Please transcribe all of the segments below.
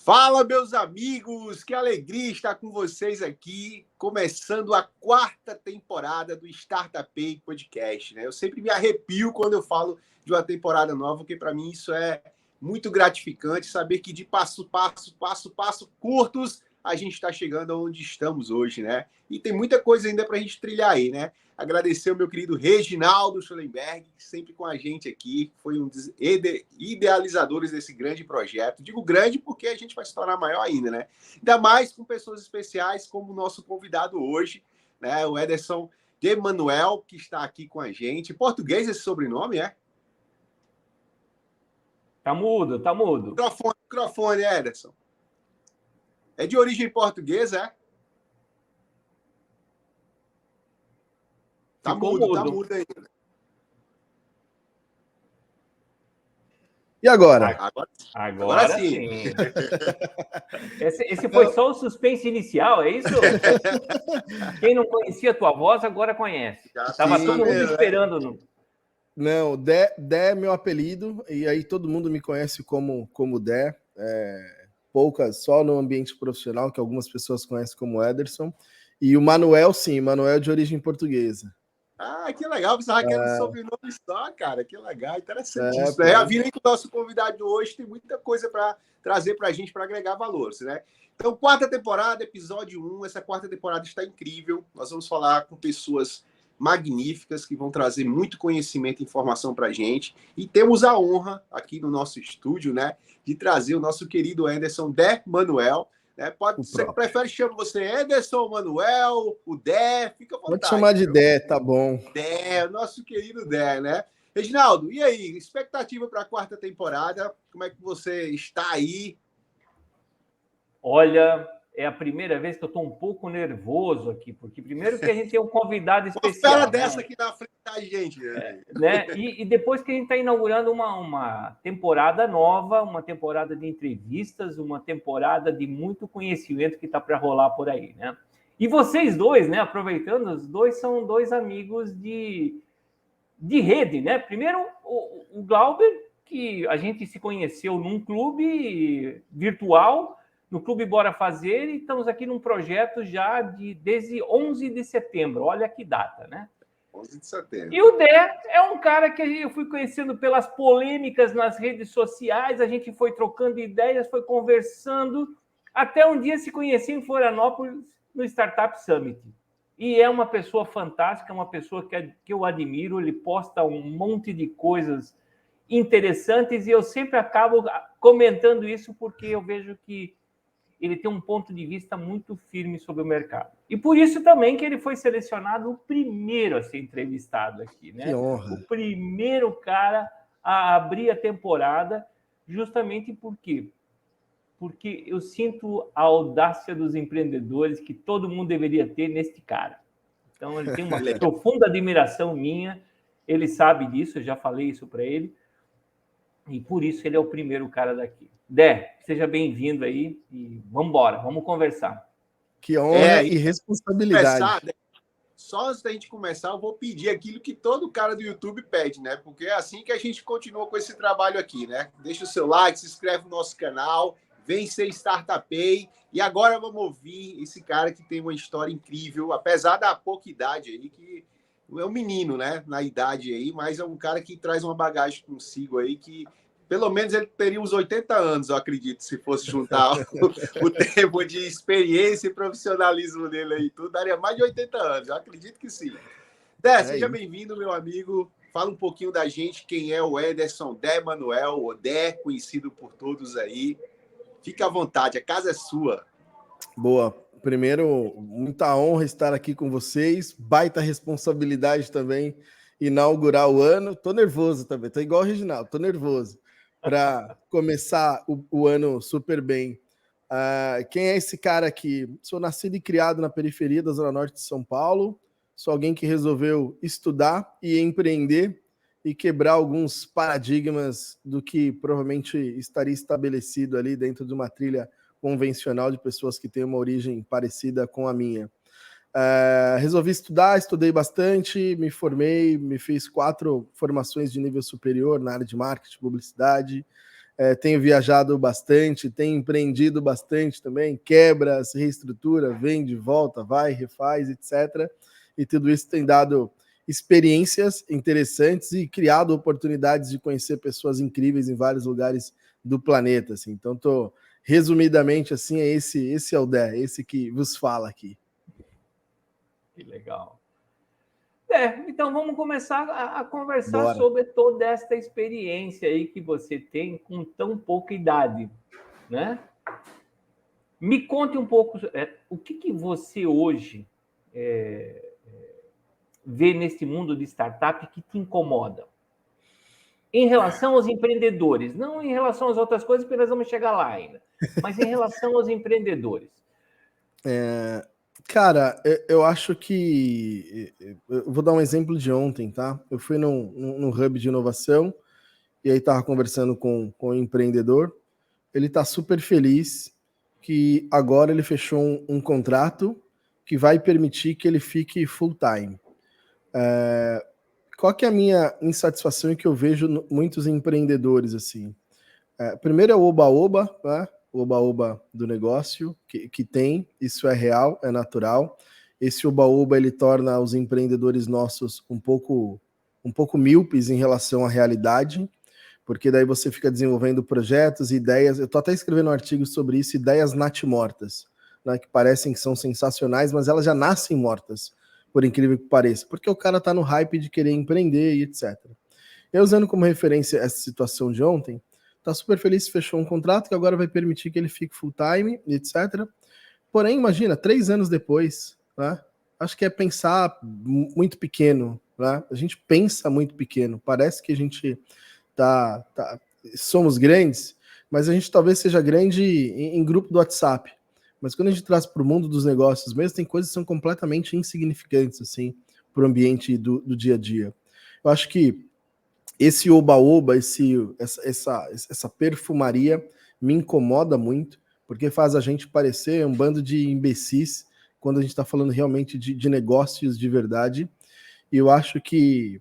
Fala, meus amigos! Que alegria estar com vocês aqui, começando a 4ª temporada do Startup Podcast, né? Eu sempre me arrepio quando eu falo de uma temporada nova, porque para mim isso é muito gratificante, saber que de passo curtos a gente está chegando onde estamos hoje, né? E tem muita coisa ainda para a gente trilhar aí, né? Agradecer ao meu querido Reginaldo Schellenberg, sempre com a gente aqui, foi um dos idealizadores desse grande projeto. Digo grande porque a gente vai se tornar maior ainda, né? Ainda mais com pessoas especiais como o nosso convidado hoje, né? O Ederson de Manuel, que está aqui com a gente. Português esse sobrenome, é? Tá mudo. Microfone, Ederson. É de origem portuguesa, é? Tá mudo ainda. E agora? Agora sim. Esse foi só o suspense inicial, é isso? Quem não conhecia a tua voz, agora conhece. Estava todo mundo esperando. Não, Dé é meu apelido, e aí todo mundo me conhece como Dé. Poucas, só no ambiente profissional, que algumas pessoas conhecem como Ederson. E o Manuel, sim, Manuel é de origem portuguesa. Ah, que legal, pensava que era um sobrenome só, cara, que legal, interessantíssimo. A vida que o nosso convidado hoje tem muita coisa para trazer para a gente, para agregar valores, né? Então, 4ª temporada, episódio 1, essa 4ª temporada está incrível, nós vamos falar com pessoas magníficas que vão trazer muito conhecimento e informação para a gente, e temos a honra aqui no nosso estúdio, né, de trazer o nosso querido Ederson de Manuel, né? Você que prefere chamar você Ederson, Manuel, o Dé, fica à vontade. Pode chamar de Dé, tá bom. Dé, nosso querido Dé, né? Reginaldo, e aí? Expectativa para a 4ª temporada? Como é que você está aí? Olha, é a primeira vez que eu estou um pouco nervoso aqui, porque primeiro que a gente tem um convidado especial. Uma dessa aqui na frente da gente. Né? E depois que a gente está inaugurando uma temporada nova, uma temporada de entrevistas, uma temporada de muito conhecimento que está para rolar por aí, né? E vocês dois, né? Aproveitando, os dois são dois amigos de rede, né? Primeiro, o Glauber, que a gente se conheceu num clube virtual, no Clube Bora Fazer, e estamos aqui num projeto já desde 11 de setembro. Olha que data, né? 11 de setembro. E o Dé é um cara que eu fui conhecendo pelas polêmicas nas redes sociais, a gente foi trocando ideias, foi conversando, até um dia se conhecer em Florianópolis, no Startup Summit. E é uma pessoa fantástica, uma pessoa que eu admiro, ele posta um monte de coisas interessantes e eu sempre acabo comentando isso porque eu vejo que ele tem um ponto de vista muito firme sobre o mercado. E por isso também que ele foi selecionado o primeiro a ser entrevistado aqui, né? Que honra. O primeiro cara a abrir a temporada, justamente por quê? Porque eu sinto a audácia dos empreendedores que todo mundo deveria ter neste cara. Então, ele tem uma profunda admiração minha, ele sabe disso, eu já falei isso para ele, e por isso ele é o primeiro cara daqui. Dé, seja bem-vindo aí e vamos embora, vamos conversar. Que honra e responsabilidade. Só antes da gente começar, eu vou pedir aquilo que todo cara do YouTube pede, né? Porque é assim que a gente continua com esse trabalho aqui, né? Deixa o seu like, se inscreve no nosso canal, vem ser Startupei. E agora vamos ouvir esse cara que tem uma história incrível, apesar da pouca idade aí, que é um menino, né? Na idade aí, mas é um cara que traz uma bagagem consigo aí que pelo menos ele teria uns 80 anos, eu acredito, se fosse juntar o tempo de experiência e profissionalismo dele aí, tudo daria mais de 80 anos, eu acredito que sim. Dé, seja bem-vindo, meu amigo. Fala um pouquinho da gente, quem é o Ederson de Manuel, o Dé, conhecido por todos aí. Fica à vontade, a casa é sua. Boa. Primeiro, muita honra estar aqui com vocês, baita responsabilidade também inaugurar o ano. Tô nervoso também, tô igual o Reginaldo, tô nervoso para começar o ano super bem. Quem é esse cara aqui? Sou nascido e criado na periferia da Zona Norte de São Paulo. Sou alguém que resolveu estudar e empreender e quebrar alguns paradigmas do que provavelmente estaria estabelecido ali dentro de uma trilha convencional de pessoas que têm uma origem parecida com a minha. Resolvi estudar, estudei bastante, me formei, me fiz 4 formações de nível superior na área de marketing, publicidade, tenho viajado bastante, tenho empreendido bastante também, quebra, se reestrutura, vende, volta, vai, refaz, etc. E tudo isso tem dado experiências interessantes e criado oportunidades de conhecer pessoas incríveis em vários lugares do planeta. Assim. Então, resumidamente, assim, esse é o Dé, esse que vos fala aqui. Que legal. Então vamos começar a conversar Bora. sobre toda esta experiência aí que você tem com tão pouca idade, né? Me conte um pouco o que você hoje vê nesse mundo de startup que te incomoda. Em relação aos empreendedores, não em relação às outras coisas, porque nós vamos chegar lá ainda, mas em relação aos empreendedores. Cara, eu acho que... Eu vou dar um exemplo de ontem, tá? Eu fui num hub de inovação e aí tava conversando com um empreendedor. Ele tá super feliz que agora ele fechou um contrato que vai permitir que ele fique full time. Qual que é a minha insatisfação e que eu vejo muitos empreendedores assim? Primeiro é o oba-oba, né? O oba-oba do negócio que tem, isso é real, é natural. Esse oba-oba ele torna os empreendedores nossos um pouco míopes em relação à realidade, porque daí você fica desenvolvendo projetos, ideias. Eu tô até escrevendo um artigo sobre isso, ideias natimortas, né? Que parecem que são sensacionais, mas elas já nascem mortas, por incrível que pareça, porque o cara tá no hype de querer empreender e etc. Eu usando como referência essa situação de ontem, tá super feliz que fechou um contrato que agora vai permitir que ele fique full time, etc. Porém, imagina, 3 anos depois, né? Acho que é pensar muito pequeno, né? A gente pensa muito pequeno. Parece que a gente somos grandes, mas a gente talvez seja grande em grupo do WhatsApp. Mas quando a gente traz para o mundo dos negócios mesmo, tem coisas que são completamente insignificantes, para o ambiente do dia a dia. Eu acho que esse oba-oba, essa perfumaria me incomoda muito, porque faz a gente parecer um bando de imbecis quando a gente está falando realmente de negócios de verdade. E eu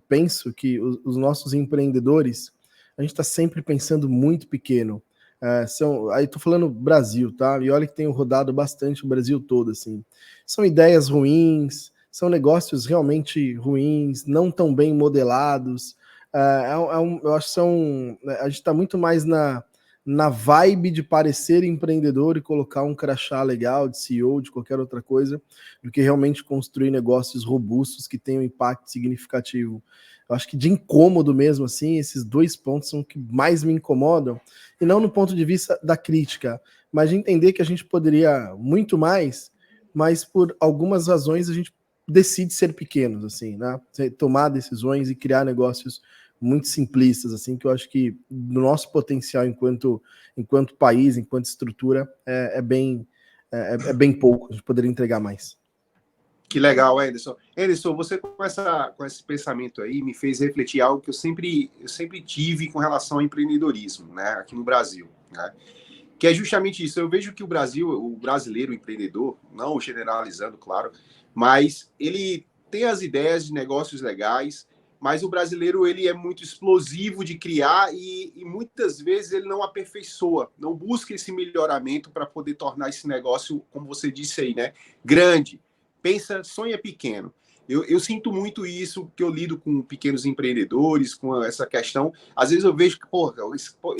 penso que os nossos empreendedores, a gente está sempre pensando muito pequeno. Aí estou falando Brasil, tá? E olha que tenho rodado bastante o Brasil todo, assim. São ideias ruins, são negócios realmente ruins, não tão bem modelados. Eu acho que a gente está muito mais na vibe de parecer empreendedor e colocar um crachá legal de CEO, de qualquer outra coisa, do que realmente construir negócios robustos que tenham impacto significativo. Eu acho que de incômodo mesmo, assim, esses 2 pontos são que mais me incomodam, e não no ponto de vista da crítica, mas de entender que a gente poderia muito mais, mas por algumas razões a gente decide ser pequenos, assim, né? Tomar decisões e criar negócios muito simplistas, assim, que eu acho que no nosso potencial enquanto país, enquanto estrutura, é bem pouco, a gente poderia entregar mais. Que legal, Anderson. Anderson, você com esse pensamento aí me fez refletir algo que eu sempre tive com relação ao empreendedorismo, né, aqui no Brasil, né? Que é justamente isso. Eu vejo que o brasileiro empreendedor, não generalizando, claro, mas ele tem as ideias de negócios legais, mas o brasileiro ele é muito explosivo de criar e muitas vezes ele não aperfeiçoa, não busca esse melhoramento para poder tornar esse negócio, como você disse aí, né, grande. Pensa, sonha pequeno. Eu sinto muito isso, que eu lido com pequenos empreendedores, com essa questão. Às vezes eu vejo que,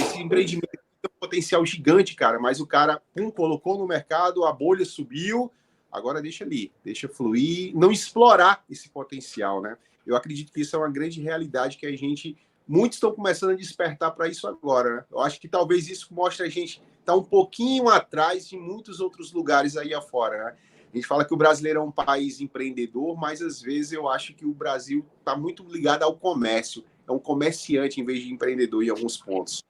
esse empreendimento tem um potencial gigante, cara, mas o cara, colocou no mercado, a bolha subiu, agora deixa ali, deixa fluir, não explorar esse potencial, né? Eu acredito que isso é uma grande realidade que muitos estão começando a despertar para isso agora, né? Eu acho que talvez isso mostre a gente estar um pouquinho atrás de muitos outros lugares aí afora, né? A gente fala que o brasileiro é um país empreendedor, mas às vezes eu acho que o Brasil está muito ligado ao comércio. É um comerciante em vez de empreendedor em alguns pontos.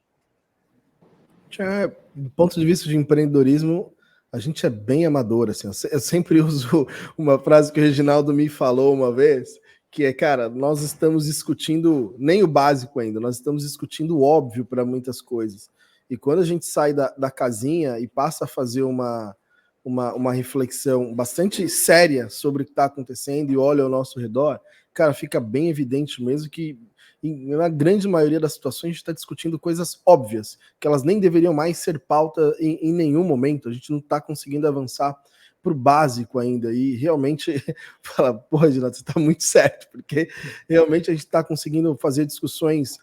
Do ponto de vista de empreendedorismo, a gente é bem amador, assim. Eu sempre uso uma frase que o Reginaldo me falou uma vez, que é, cara, nós estamos discutindo nem o básico ainda, nós estamos discutindo o óbvio para muitas coisas. E quando a gente sai da casinha e passa a fazer uma reflexão bastante séria sobre o que está acontecendo e olha ao nosso redor, cara, fica bem evidente mesmo que na grande maioria das situações, a gente está discutindo coisas óbvias, que elas nem deveriam mais ser pauta em nenhum momento. A gente não está conseguindo avançar para o básico ainda. E realmente, fala, porra, Reginaldo, você está muito certo, porque realmente a gente está conseguindo fazer discussões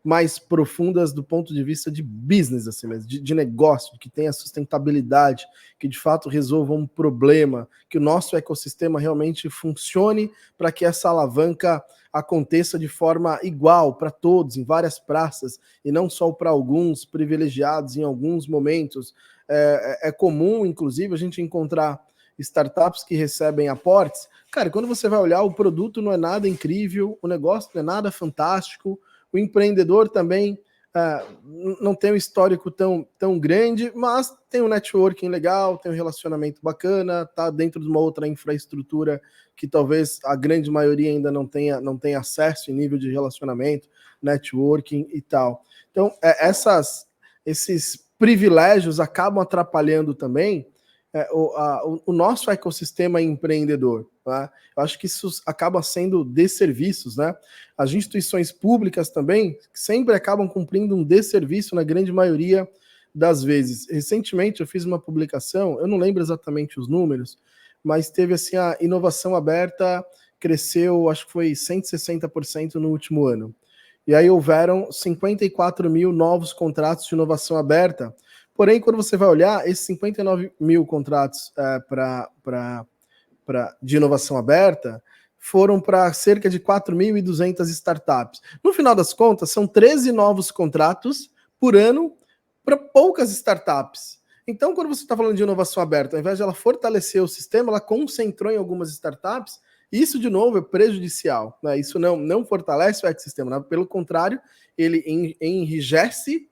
mais profundas do ponto de vista de business, assim mesmo, de negócio, que tenha sustentabilidade, que de fato resolva um problema, que o nosso ecossistema realmente funcione para que essa alavanca aconteça de forma igual para todos, em várias praças, e não só para alguns privilegiados em alguns momentos. É comum, inclusive, a gente encontrar startups que recebem aportes. Cara, quando você vai olhar, o produto não é nada incrível, o negócio não é nada fantástico, o empreendedor também não tem um histórico tão grande, mas tem um networking legal, tem um relacionamento bacana, está dentro de uma outra infraestrutura que talvez a grande maioria ainda não tenha acesso em nível de relacionamento, networking e tal. Então, esses privilégios acabam atrapalhando também o nosso ecossistema empreendedor. Tá? Eu acho que isso acaba sendo desserviços, né? As instituições públicas também sempre acabam cumprindo um desserviço na grande maioria das vezes. Recentemente eu fiz uma publicação, eu não lembro exatamente os números, mas teve assim, a inovação aberta cresceu, acho que foi 160% no último ano. E aí houveram 54 mil novos contratos de inovação aberta. Porém, quando você vai olhar, esses 59 mil contratos de inovação aberta foram para cerca de 4.200 startups. No final das contas, são 13 novos contratos por ano para poucas startups. Então, quando você está falando de inovação aberta, ao invés de ela fortalecer o sistema, ela concentrou em algumas startups. Isso, de novo, é prejudicial. Né? Isso não fortalece o ecossistema. Né? Pelo contrário, ele enrijece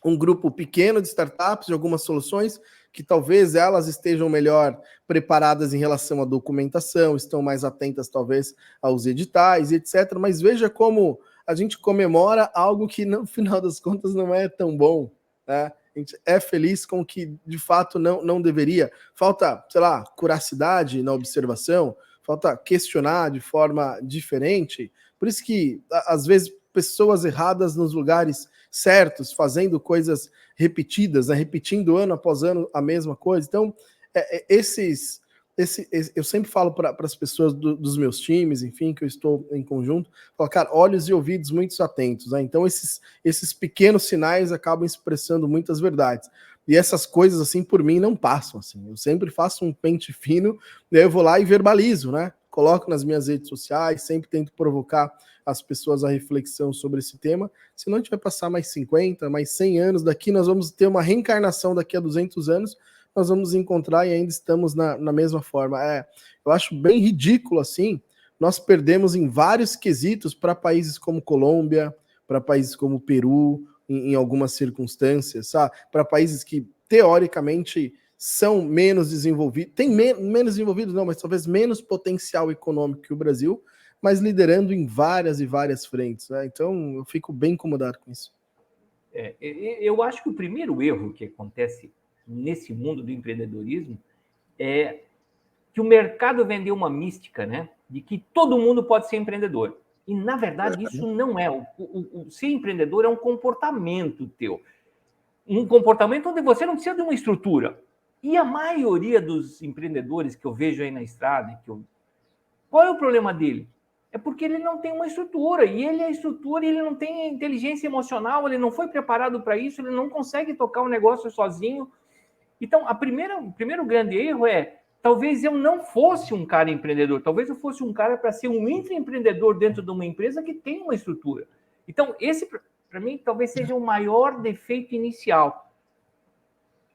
um grupo pequeno de startups, de algumas soluções, que talvez elas estejam melhor preparadas em relação à documentação, estão mais atentas, talvez, aos editais, etc. Mas veja como a gente comemora algo que, no final das contas, não é tão bom. Né? A gente é feliz com o que, de fato, não deveria. Falta, sei lá, curacidade na observação, falta questionar de forma diferente. Por isso que, às vezes, pessoas erradas nos lugares certos, fazendo coisas repetidas, né? Repetindo ano após ano a mesma coisa. Então, eu sempre falo para as pessoas dos meus times, enfim, que eu estou em conjunto, falo, cara, olhos e ouvidos muito atentos. Né? Então, esses pequenos sinais acabam expressando muitas verdades. E essas coisas, assim, por mim, não passam. Assim. Eu sempre faço um pente fino, e aí eu vou lá e verbalizo, né? Coloco nas minhas redes sociais, sempre tento provocar as pessoas a reflexão sobre esse tema, senão a gente vai passar mais 50, mais 100 anos, daqui nós vamos ter uma reencarnação daqui a 200 anos, nós vamos encontrar e ainda estamos na mesma forma. Eu acho bem ridículo assim, nós perdemos em vários quesitos para países como Colômbia, para países como Peru, em algumas circunstâncias, para países que teoricamente são menos desenvolvidos, tem menos desenvolvidos não, mas talvez menos potencial econômico que o Brasil, mas liderando em várias e várias frentes. Né? Então, eu fico bem incomodado com isso. Eu acho que o primeiro erro que acontece nesse mundo do empreendedorismo é que o mercado vendeu uma mística, né, de que todo mundo pode ser empreendedor. E, na verdade, isso não é. O ser empreendedor é um comportamento teu. Um comportamento onde você não precisa de uma estrutura. E a maioria dos empreendedores que eu vejo aí na estrada, qual é o problema dele? É porque ele não tem uma estrutura, e ele é a estrutura, e ele não tem inteligência emocional, ele não foi preparado para isso, ele não consegue tocar um negócio sozinho. Então, o primeiro grande erro é, talvez eu não fosse um cara empreendedor, talvez eu fosse um cara para ser um intraempreendedor dentro de uma empresa que tem uma estrutura. Então, esse, para mim, talvez seja o maior defeito inicial.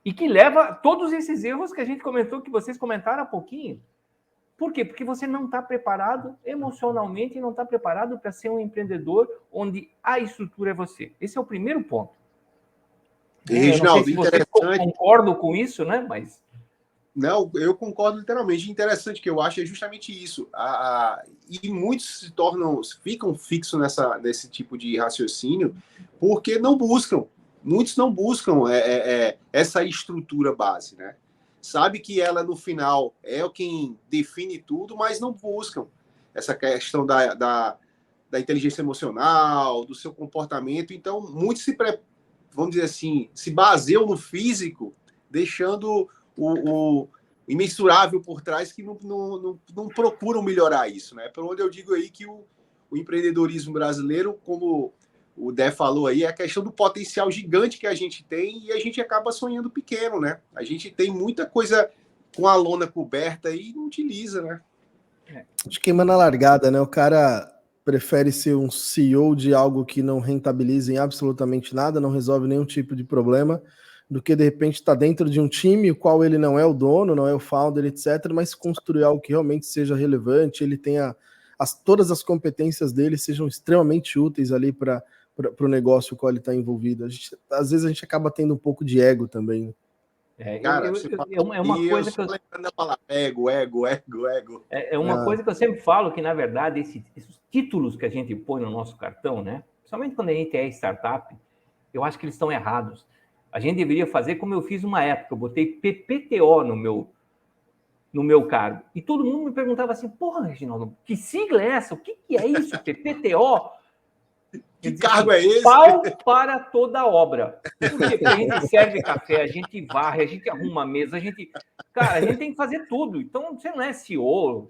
E que leva a todos esses erros que a gente comentou, que vocês comentaram há pouquinho. Por quê? Porque você não está preparado emocionalmente e não está preparado para ser um empreendedor onde a estrutura é você. Esse é o primeiro ponto. Reginaldo, se vocês concordam com isso, né? Mas... Não, eu concordo literalmente. Interessante que eu acho é justamente isso. E muitos ficam fixos nesse tipo de raciocínio porque não buscam. Muitos não buscam essa estrutura base, né? Sabe que ela, no final, é quem define tudo, mas não buscam essa questão da da inteligência emocional, do seu comportamento. Então, muitos vamos dizer assim, se baseiam no físico, deixando o imensurável por trás, que não procuram melhorar isso, né? Por onde eu digo aí que o empreendedorismo brasileiro, como o Dé falou aí, é a questão do potencial gigante que a gente tem e a gente acaba sonhando pequeno, né? A gente tem muita coisa com a lona coberta e não utiliza, né? Acho que queima na largada, né? O cara prefere ser um CEO de algo que não rentabiliza em absolutamente nada, não resolve nenhum tipo de problema, do que de repente estar dentro de um time, o qual ele não é o dono, não é o founder, etc., mas construir algo que realmente seja relevante, ele tenha todas as competências dele sejam extremamente úteis ali para o negócio com o qual ele está envolvido. Às vezes a gente acaba tendo um pouco de ego também. Cara, é uma coisa que eu lembrando a palavra ego. É uma coisa que eu sempre falo, que na verdade esses títulos que a gente põe no nosso cartão, né? Principalmente quando a gente é startup, eu acho que eles estão errados. A gente deveria fazer como eu fiz uma época, eu botei PPTO no meu cargo. E todo mundo me perguntava assim, porra, Reginaldo, que sigla é essa? O que é isso, PPTO? Que cargo é esse? Pau para toda obra. Porque a gente serve café, a gente varre, a gente arruma a mesa, a gente tem que fazer tudo. Então, você não é CEO,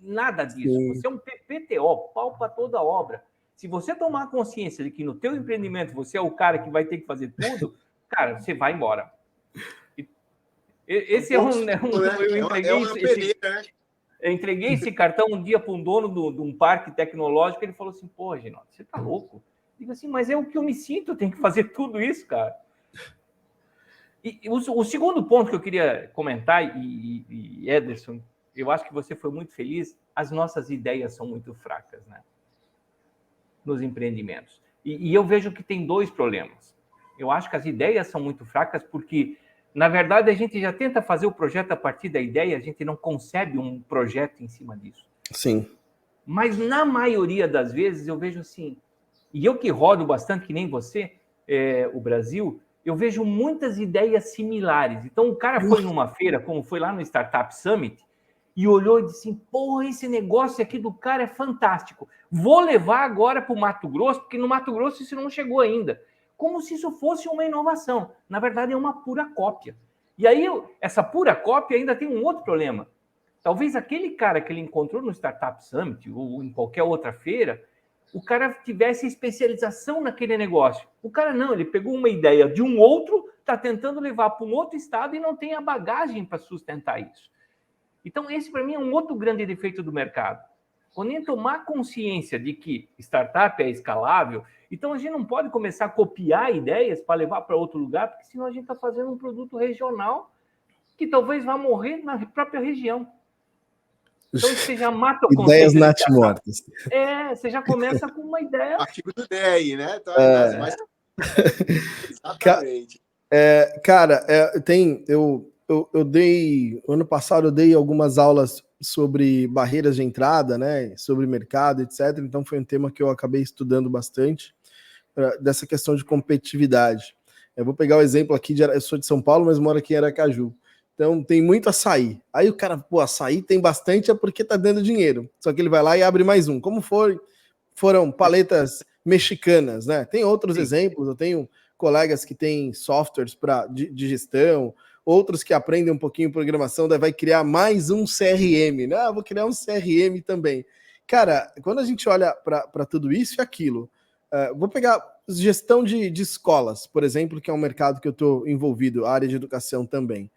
nada disso. Sim. Você é um PPTO, pau para toda obra. Se você tomar consciência de que no teu empreendimento você é o cara que vai ter que fazer tudo, cara, você vai embora. Esse eu entreguei esse cartão um dia para um dono de um parque tecnológico, ele falou assim, pô, Reginaldo, você tá louco? Eu digo assim, mas é o que eu me sinto, eu tenho que fazer tudo isso, cara. E o segundo ponto que eu queria comentar, e Ederson, eu acho que você foi muito feliz, as nossas ideias são muito fracas, né? Nos empreendimentos. E eu vejo que tem dois problemas. Eu acho que as ideias são muito fracas porque, na verdade, a gente já tenta fazer o projeto a partir da ideia, a gente não concebe um projeto em cima disso. Sim. Mas, na maioria das vezes, eu vejo assim, e eu que rodo bastante, que nem você, o Brasil, eu vejo muitas ideias similares. Então, o cara foi numa feira, como foi lá no Startup Summit, e olhou e disse assim, pô, esse negócio aqui do cara é fantástico. Vou levar agora para o Mato Grosso, porque no Mato Grosso isso não chegou ainda. Como se isso fosse uma inovação. Na verdade, é uma pura cópia. E aí, essa pura cópia ainda tem um outro problema. Talvez aquele cara que ele encontrou no Startup Summit ou em qualquer outra feira, o cara tivesse especialização naquele negócio. O cara não, ele pegou uma ideia de um outro, está tentando levar para um outro estado e não tem a bagagem para sustentar isso. Então, esse, para mim, é um outro grande defeito do mercado. Quando a gente tomar consciência de que startup é escalável, então a gente não pode começar a copiar ideias para levar para outro lugar, porque senão a gente está fazendo um produto regional que talvez vá morrer na própria região. Então, você já mata o conceito. Ideias natimortas. Você já começa com uma ideia. Artigo do DEI, né? Então, Exatamente. Cara, eu dei, ano passado eu dei algumas aulas sobre barreiras de entrada, né, sobre mercado, etc. Então foi um tema que eu acabei estudando bastante, dessa questão de competitividade. Eu vou pegar o exemplo aqui, eu sou de São Paulo, mas moro aqui em Aracaju. Então tem muito açaí. Aí o cara, pô, açaí tem bastante é porque tá dando dinheiro. Só que ele vai lá e abre mais um. Como foram paletas mexicanas, né? Tem outros exemplos, eu tenho colegas que têm softwares de gestão, outros que aprendem um pouquinho programação, daí vai criar mais um CRM, né? Vou criar um CRM também. Cara, quando a gente olha para tudo isso e aquilo, vou pegar gestão de escolas, por exemplo, que é um mercado que eu estou envolvido, a área de educação também.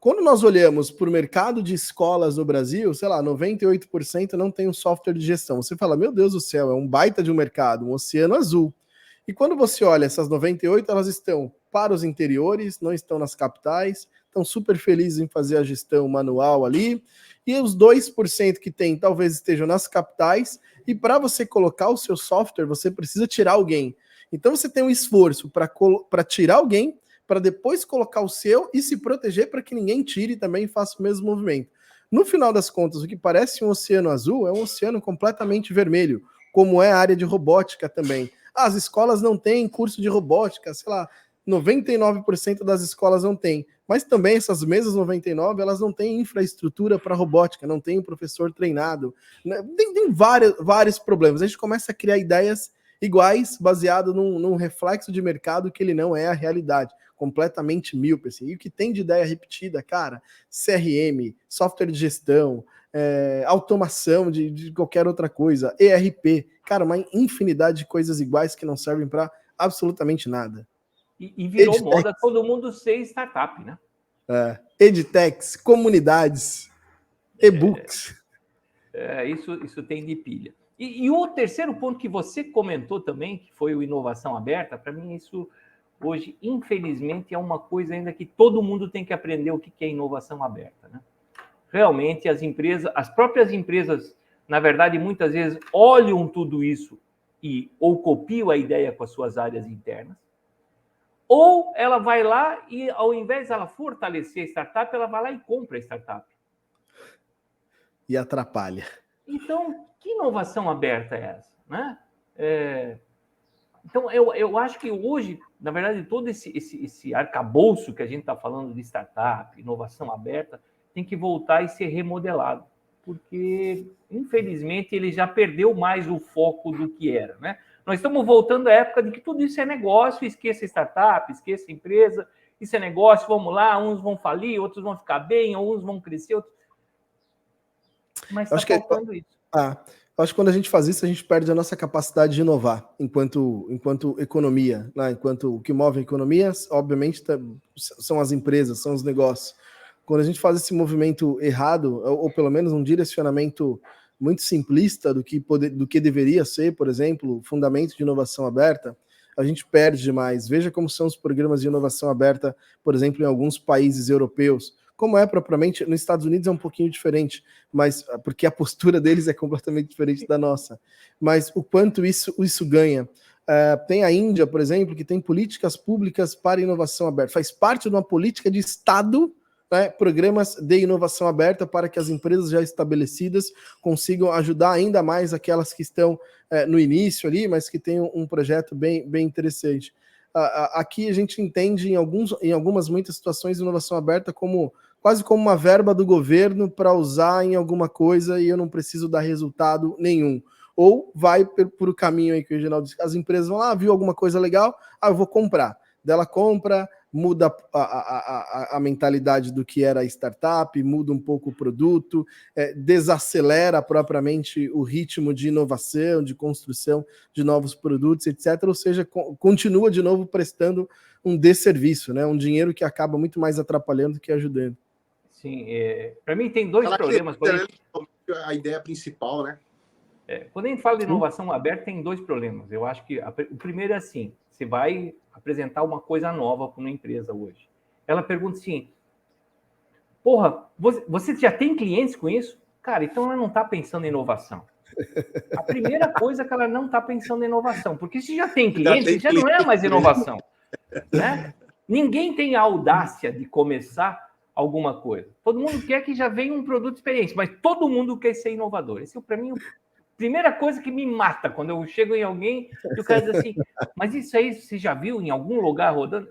Quando nós olhamos para o mercado de escolas no Brasil, sei lá, 98% não tem um software de gestão. Você fala, meu Deus do céu, é um baita de um mercado, um oceano azul. E quando você olha essas 98, elas estão para os interiores, não estão nas capitais, estão super felizes em fazer a gestão manual ali, e os 2% que tem talvez estejam nas capitais, e para você colocar o seu software, você precisa tirar alguém. Então você tem um esforço para tirar alguém, para depois colocar o seu e se proteger para que ninguém tire e também faça o mesmo movimento. No final das contas, o que parece um oceano azul é um oceano completamente vermelho, como é a área de robótica também. As escolas não têm curso de robótica, sei lá, 99% das escolas não tem. Mas também essas mesmas 99%, elas não têm infraestrutura para robótica, não tem um professor treinado. Né? Tem vários problemas. A gente começa a criar ideias iguais, baseado num reflexo de mercado que ele não é a realidade. Completamente míope. Assim. E o que tem de ideia repetida, cara, CRM, software de gestão, automação de qualquer outra coisa, ERP, cara, uma infinidade de coisas iguais que não servem para absolutamente nada. E virou Edtex. Moda todo mundo ser startup, né? Edtex, comunidades, e-books. Isso tem de pilha. E o terceiro ponto que você comentou também, que foi o inovação aberta, para mim isso hoje, infelizmente, é uma coisa ainda que todo mundo tem que aprender o que é inovação aberta, né? Realmente as próprias empresas, na verdade, muitas vezes olham tudo isso ou copiam a ideia com as suas áreas internas, ou ela vai lá e, ao invés de ela fortalecer a startup, ela vai lá e compra a startup. E atrapalha. Então, que inovação aberta é essa? Né? Então, eu acho que hoje, na verdade, todo esse arcabouço que a gente está falando de startup, inovação aberta, tem que voltar e ser remodelado, porque, infelizmente, ele já perdeu mais o foco do que era, né? Nós estamos voltando à época de que tudo isso é negócio, esqueça startup, esqueça empresa, isso é negócio, vamos lá, uns vão falir, outros vão ficar bem, uns vão crescer, outros... Mas está faltando isso. Acho que quando a gente faz isso, a gente perde a nossa capacidade de inovar enquanto economia, né? Enquanto o que move a economia, obviamente, são as empresas, são os negócios. Quando a gente faz esse movimento errado, ou pelo menos um direcionamento muito simplista do que deveria ser, por exemplo, o fundamento de inovação aberta, a gente perde demais. Veja como são os programas de inovação aberta, por exemplo, em alguns países europeus. Como é propriamente, nos Estados Unidos é um pouquinho diferente, mas porque a postura deles é completamente diferente da nossa. Mas o quanto isso ganha. Tem a Índia, por exemplo, que tem políticas públicas para inovação aberta. Faz parte de uma política de Estado, né, programas de inovação aberta para que as empresas já estabelecidas consigam ajudar ainda mais aquelas que estão no início ali, mas que têm um projeto bem interessante. Aqui a gente entende em algumas muitas situações de inovação aberta quase como uma verba do governo para usar em alguma coisa e eu não preciso dar resultado nenhum. Ou vai por o caminho aí que o Reginaldo disse, as empresas vão lá, viu alguma coisa legal, eu vou comprar. Dela compra, muda a mentalidade do que era a startup, muda um pouco o produto, desacelera propriamente o ritmo de inovação, de construção de novos produtos, etc. Ou seja, continua de novo prestando um desserviço, né? Um dinheiro que acaba muito mais atrapalhando do que ajudando. Sim, para mim tem dois problemas. A ideia principal, né? Quando a gente fala de inovação aberta, tem dois problemas. Eu acho que o primeiro é assim, você vai apresentar uma coisa nova para uma empresa hoje. Ela pergunta assim, porra, você já tem clientes com isso? Cara, então ela não está pensando em inovação. A primeira coisa é que ela não está pensando em inovação, porque se já tem cliente, já não é mais inovação. Né? Ninguém tem a audácia de começar alguma coisa. Todo mundo quer que já venha um produto experiente, mas todo mundo quer ser inovador. Esse é, para mim, primeira coisa que me mata quando eu chego em alguém e o cara diz assim, mas isso aí você já viu em algum lugar rodando?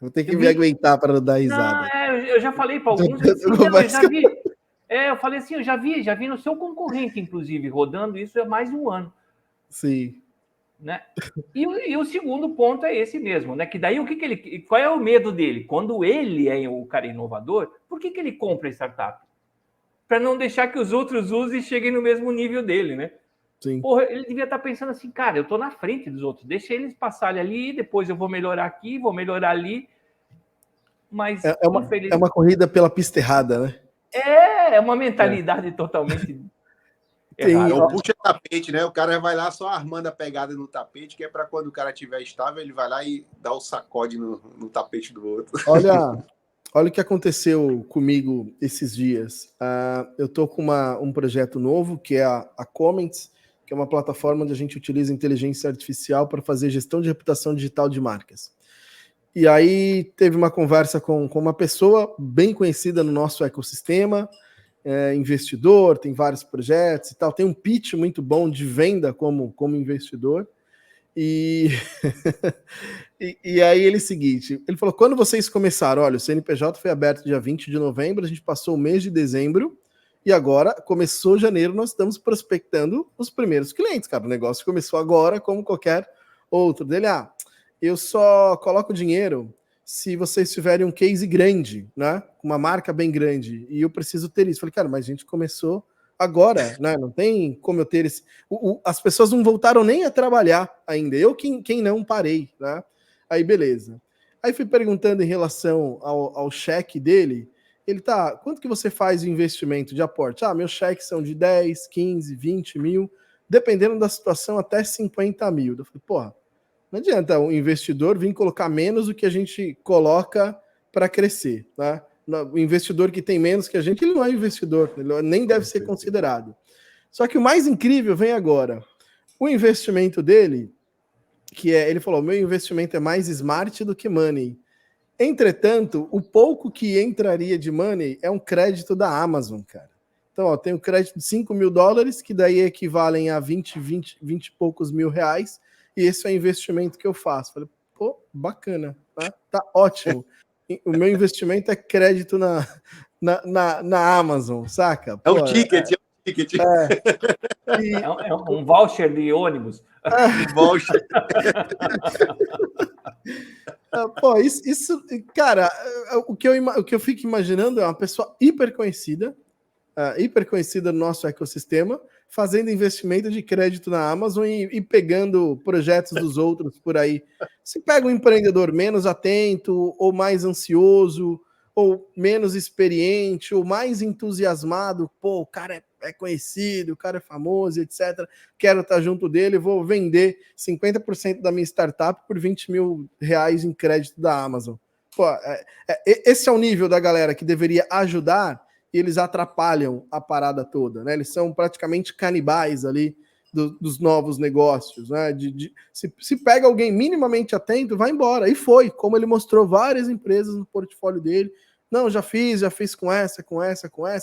Vou ter que me aguentar para dar risada. Não, eu já falei para alguns, eu já vi. Eu falei assim, eu já vi no seu concorrente, inclusive, rodando isso há mais de um ano. Sim. Né? E o segundo ponto é esse mesmo, né? Que daí qual é o medo dele? Quando ele é o cara inovador, por que ele compra a startup? Para não deixar que os outros usem e cheguem no mesmo nível dele, né? Sim. Porra, ele devia estar pensando assim, cara, eu tô na frente dos outros, deixa eles passarem ali, depois eu vou melhorar aqui, vou melhorar ali. Mas é uma corrida pela pista errada, né? É uma mentalidade totalmente errada. É o puxa-tapete, né? O cara vai lá só armando a pegada no tapete, que é para quando o cara estiver estável, ele vai lá e dá o sacode no tapete do outro. Olha o que aconteceu comigo esses dias. Eu estou com um projeto novo, que é a Comments, que é uma plataforma onde a gente utiliza inteligência artificial para fazer gestão de reputação digital de marcas. E aí teve uma conversa com uma pessoa bem conhecida no nosso ecossistema, investidor, tem vários projetos e tal, tem um pitch muito bom de venda como investidor. E... e aí ele seguinte, ele falou, quando vocês começaram, olha, o CNPJ foi aberto dia 20 de novembro, a gente passou o mês de dezembro, e agora começou janeiro, nós estamos prospectando os primeiros clientes, cara, o negócio começou agora, como qualquer outro. Dele, eu só coloco dinheiro se vocês tiverem um case grande, né, uma marca bem grande, e eu preciso ter isso. Falei, cara, mas a gente começou agora, né? Não tem como eu ter esse... as pessoas não voltaram nem a trabalhar ainda. Eu quem não parei, né? Aí, beleza. Aí fui perguntando em relação ao cheque dele. Ele quanto que você faz de investimento, de aporte? Meus cheques são de 10, 15, 20 mil, dependendo da situação, até 50 mil. Eu falei, porra, não adianta o investidor vir colocar menos do que a gente coloca para crescer, né? O investidor que tem menos que a gente, ele não é investidor, ele nem deve ser considerado. Só que o mais incrível vem agora. O investimento dele, ele falou, meu investimento é mais smart do que money. Entretanto, o pouco que entraria de money é um crédito da Amazon, cara. Então, tem um crédito de $5.000, que daí equivalem a 20 e poucos mil reais, e esse é o investimento que eu faço. Falei, pô, bacana, tá ótimo. O meu investimento é crédito na Amazon, saca? Pô, é um ticket, é um ticket. É um voucher de ônibus. Um voucher. Pô, isso, cara, o que eu fico imaginando é uma pessoa hiper conhecida no nosso ecossistema, fazendo investimento de crédito na Amazon e pegando projetos dos outros por aí. Se pega um empreendedor menos atento, ou mais ansioso, ou menos experiente, ou mais entusiasmado, pô, o cara é conhecido, o cara é famoso, etc. Quero estar junto dele, vou vender 50% da minha startup por $20 mil em crédito da Amazon. Pô, esse é o nível da galera que deveria ajudar, e eles atrapalham a parada toda, né? Eles são praticamente canibais ali dos novos negócios, né? Se pega alguém minimamente atento, vai embora. E foi, como ele mostrou várias empresas no portfólio dele. Não, já fiz com essa,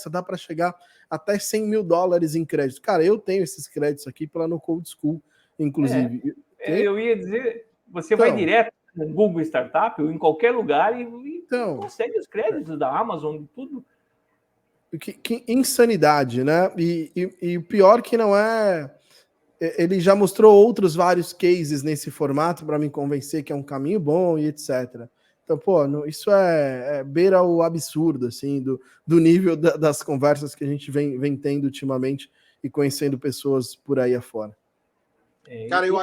dá para chegar até $100 mil em crédito. Cara, eu tenho esses créditos aqui pela No Code School, inclusive. Eu ia dizer, você vai direto no Google Startup ou em qualquer lugar e consegue os créditos da Amazon, de tudo. Que insanidade, né? E o pior que não é... Ele já mostrou outros vários cases nesse formato para me convencer que é um caminho bom e etc. Então, pô, isso beira o absurdo, assim, do nível das conversas que a gente vem tendo ultimamente e conhecendo pessoas por aí afora. Cara, eu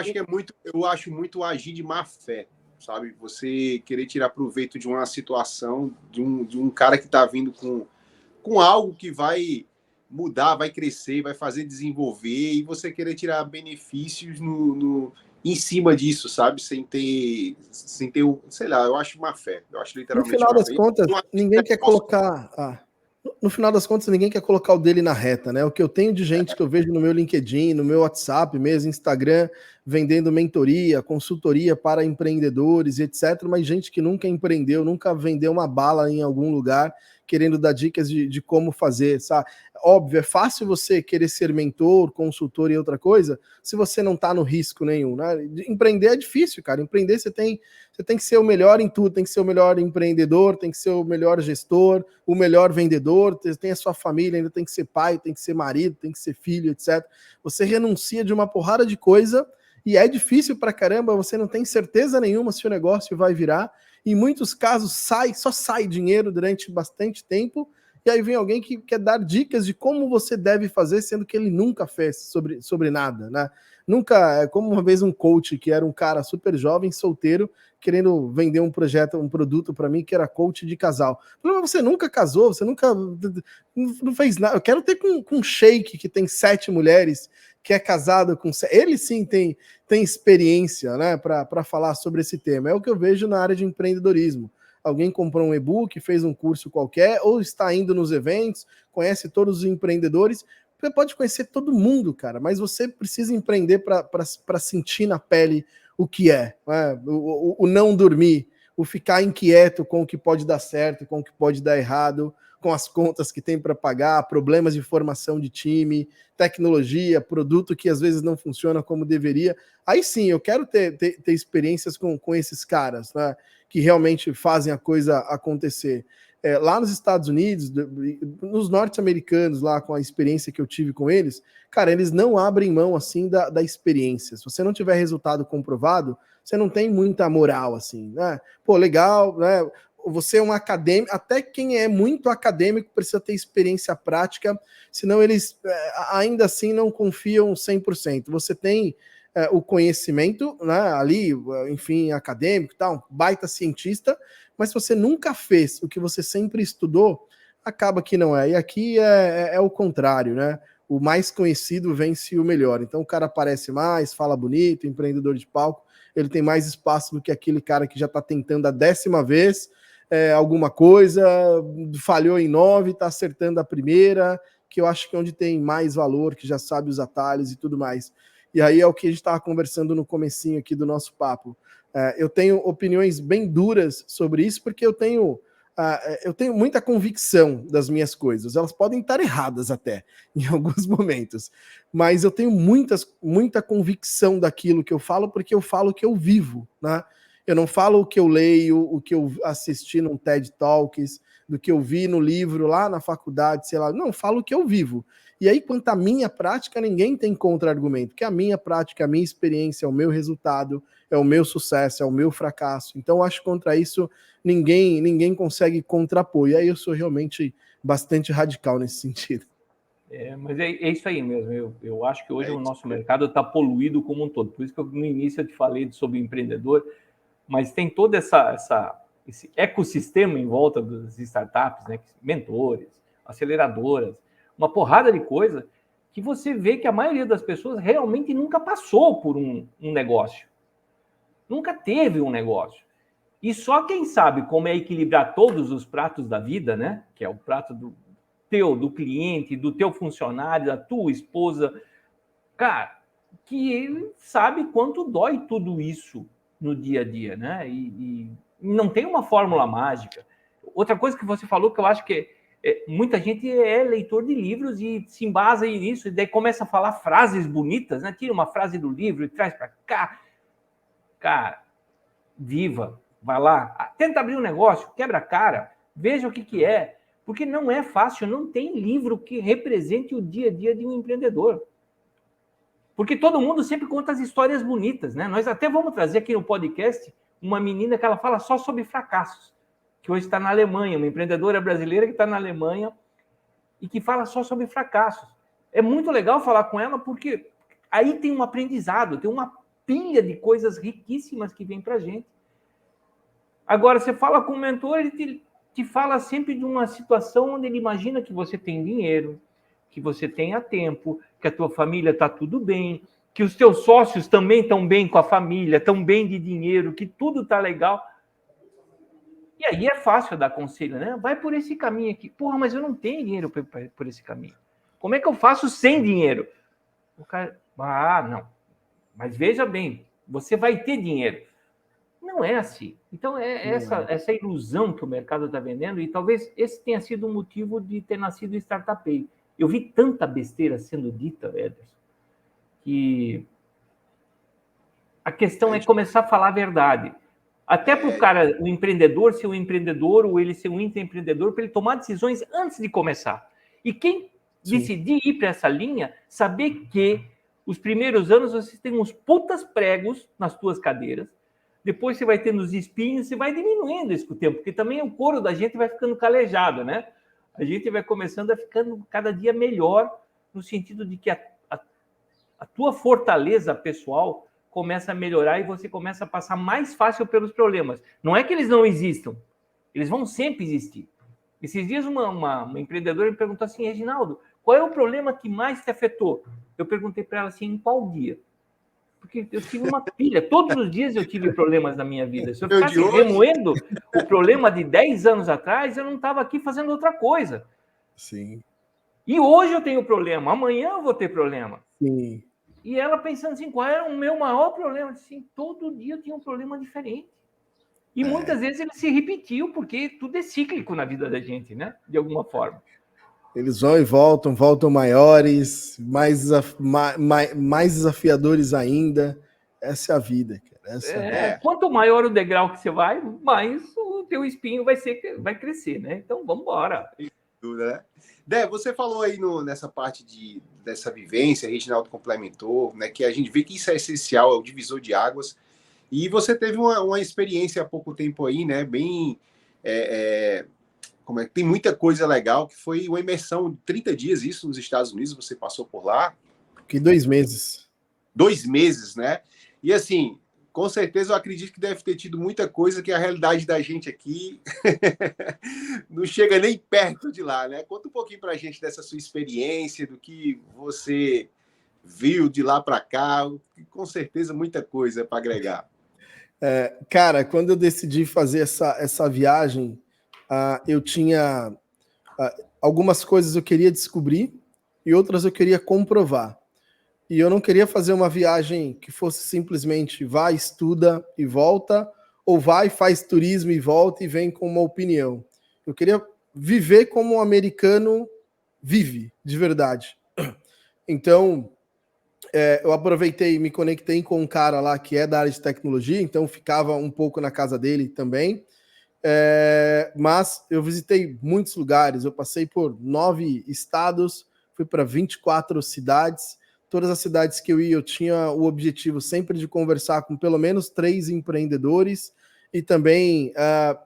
acho muito agir de má fé, sabe? Você querer tirar proveito de uma situação, de um cara que está vindo com algo que vai mudar, vai crescer, vai fazer desenvolver, e você querer tirar benefícios em cima disso, sabe? Sem ter sei lá, eu acho má fé. Eu acho literalmente no final das contas, ninguém quer colocar... No final das contas, ninguém quer colocar o dele na reta, né? O que eu tenho de gente que eu vejo no meu LinkedIn, no meu WhatsApp mesmo, Instagram, vendendo mentoria, consultoria para empreendedores, etc. Mas gente que nunca empreendeu, nunca vendeu uma bala em algum lugar, querendo dar dicas de como fazer, sabe? Óbvio, é fácil você querer ser mentor, consultor e outra coisa, se você não tá no risco nenhum, né? Empreender é difícil, cara. Empreender você tem que ser o melhor em tudo, tem que ser o melhor empreendedor, tem que ser o melhor gestor, o melhor vendedor, tem a sua família, ainda tem que ser pai, tem que ser marido, tem que ser filho, etc. Você renuncia de uma porrada de coisa e é difícil pra caramba, você não tem certeza nenhuma se o negócio vai virar. Em muitos casos só sai dinheiro durante bastante tempo, e aí vem alguém que quer dar dicas de como você deve fazer, sendo que ele nunca fez sobre nada, né? Nunca, como uma vez um coach que era um cara super jovem, solteiro, querendo vender um produto para mim que era coach de casal. Falei, mas você nunca casou, você nunca não fez nada. Eu quero ter com um sheik que tem 7 mulheres, que é casado com... Ele sim tem experiência, né, para falar sobre esse tema. É o que eu vejo na área de empreendedorismo. Alguém comprou um e-book, fez um curso qualquer, ou está indo nos eventos, conhece todos os empreendedores. Você pode conhecer todo mundo, cara, mas você precisa empreender para sentir na pele o que é, né? O não dormir, o ficar inquieto com o que pode dar certo, com o que pode dar errado, com as contas que tem para pagar, problemas de formação de time, tecnologia, produto que às vezes não funciona como deveria. Aí sim, eu quero ter experiências com esses caras, né, que realmente fazem a coisa acontecer. Lá nos Estados Unidos, nos norte-americanos, lá com a experiência que eu tive com eles, cara, eles não abrem mão assim da experiência. Se você não tiver resultado comprovado, você não tem muita moral, assim, né? Pô, legal, né? Você é um acadêmico, até quem é muito acadêmico precisa ter experiência prática, senão eles ainda assim não confiam 100%. Você tem o conhecimento, né, ali, enfim, acadêmico e tal, baita cientista, mas se você nunca fez o que você sempre estudou, acaba que não é. E aqui é o contrário, né? O mais conhecido vence o melhor. Então o cara aparece mais, fala bonito, empreendedor de palco, ele tem mais espaço do que aquele cara que já está tentando a 10ª vez alguma coisa, falhou em 9, está acertando a primeira, que eu acho que é onde tem mais valor, que já sabe os atalhos e tudo mais. E aí é o que a gente estava conversando no comecinho aqui do nosso papo. Eu tenho opiniões bem duras sobre isso, porque eu tenho muita convicção das minhas coisas. Elas podem estar erradas até, em alguns momentos, mas eu tenho muita convicção daquilo que eu falo, porque eu falo o que eu vivo, né? Eu não falo o que eu leio, o que eu assisti num TED Talks, do que eu vi no livro lá na faculdade, sei lá. Não, falo o que eu vivo. E aí, quanto à minha prática, ninguém tem contra-argumento, porque a minha prática, a minha experiência, é o meu resultado, é o meu sucesso, é o meu fracasso. Então, eu acho que contra isso, ninguém consegue contrapor. E aí eu sou realmente bastante radical nesse sentido. Mas é isso aí mesmo. Eu acho que hoje o nosso mercado está poluído como um todo. Por isso que no início eu te falei sobre empreendedor, mas tem todo esse ecossistema em volta das startups, né? Mentores, aceleradoras, uma porrada de coisa que você vê que a maioria das pessoas realmente nunca passou por um negócio. Nunca teve um negócio. E só quem sabe como é equilibrar todos os pratos da vida, né? Que é o prato do cliente, do teu funcionário, da tua esposa, cara, que ele sabe quanto dói tudo isso no dia a dia, né? E não tem uma fórmula mágica. Outra coisa que você falou que eu acho que muita gente é leitor de livros e se embasa nisso, e daí começa a falar frases bonitas, né? Tira uma frase do livro e traz para cá. Cara, viva, vai lá, tenta abrir um negócio, quebra a cara, veja o que é, porque não é fácil, não tem livro que represente o dia a dia de um empreendedor. Porque todo mundo sempre conta as histórias bonitas, né? Nós até vamos trazer aqui no podcast uma menina que ela fala só sobre fracassos, que hoje está na Alemanha, uma empreendedora brasileira que está na Alemanha e que fala só sobre fracassos. É muito legal falar com ela porque aí tem um aprendizado, tem uma pilha de coisas riquíssimas que vem para a gente. Agora, você fala com o mentor, ele te fala sempre de uma situação onde ele imagina que você tem dinheiro, que você tenha tempo, que a tua família está tudo bem, que os teus sócios também estão bem com a família, estão bem de dinheiro, que tudo está legal. E aí é fácil dar conselho, né? Vai por esse caminho aqui. Porra, mas eu não tenho dinheiro por esse caminho. Como é que eu faço sem dinheiro? O cara, não. Mas veja bem, você vai ter dinheiro. Não é assim. Então, essa ilusão que o mercado está vendendo, e talvez esse tenha sido o motivo de ter nascido o Startup. Eu vi tanta besteira sendo dita, Ederson, que a questão é começar a falar a verdade. Até para o cara, o empreendedor ser um empreendedor, ou ele ser um intraempreendedor, para ele tomar decisões antes de começar. E quem decidir ir para essa linha, saber que os primeiros anos você tem uns putas pregos nas tuas cadeiras, depois você vai tendo os espinhos, você vai diminuindo isso com o tempo, porque também o couro da gente vai ficando calejado, né? A gente vai começando a ficando cada dia melhor, no sentido de que a tua fortaleza pessoal começa a melhorar e você começa a passar mais fácil pelos problemas. Não é que eles não existam, eles vão sempre existir. Esses dias uma empreendedora me perguntou assim, Reginaldo, qual é o problema que mais te afetou? Eu perguntei para ela assim, em qual dia? Porque eu tive uma pilha. Todos os dias eu tive problemas na minha vida. Se eu ficasse remoendo o problema de 10 anos atrás, eu não estava aqui fazendo outra coisa. Sim. E hoje eu tenho problema. Amanhã eu vou ter problema. Sim. E ela pensando assim, qual era o meu maior problema? Assim, todo dia eu tinha um problema diferente. E muitas vezes ele se repetiu, porque tudo é cíclico na vida da gente, né? De alguma forma. Eles vão e voltam maiores, mais desafiadores ainda. Essa é a vida, cara. Quanto maior o degrau que você vai, mais o teu espinho vai crescer, né? Então, vamos embora. Né? Dé, você falou aí nessa parte dessa vivência, Reginaldo complementou, né, que a gente vê que isso é essencial, é o divisor de águas. E você teve uma experiência há pouco tempo aí, né, bem... tem muita coisa legal, que foi uma imersão de 30 dias, isso nos Estados Unidos, você passou por lá? Que 2 meses. 2 meses, né? E assim, com certeza eu acredito que deve ter tido muita coisa que a realidade da gente aqui não chega nem perto de lá, né? Conta um pouquinho pra gente dessa sua experiência, do que você viu de lá para cá, com certeza muita coisa para agregar. Cara, quando eu decidi fazer essa viagem, eu tinha algumas coisas eu queria descobrir e outras eu queria comprovar. E eu não queria fazer uma viagem que fosse simplesmente vai, estuda e volta, ou vai, faz turismo e volta e vem com uma opinião. Eu queria viver como um americano vive, de verdade. Então, eu aproveitei e me conectei com um cara lá que é da área de tecnologia, então ficava um pouco na casa dele também. Mas eu visitei muitos lugares, eu passei por 9 estados, fui para 24 cidades. Todas as cidades que eu ia, eu tinha o objetivo sempre de conversar com pelo menos 3 empreendedores e também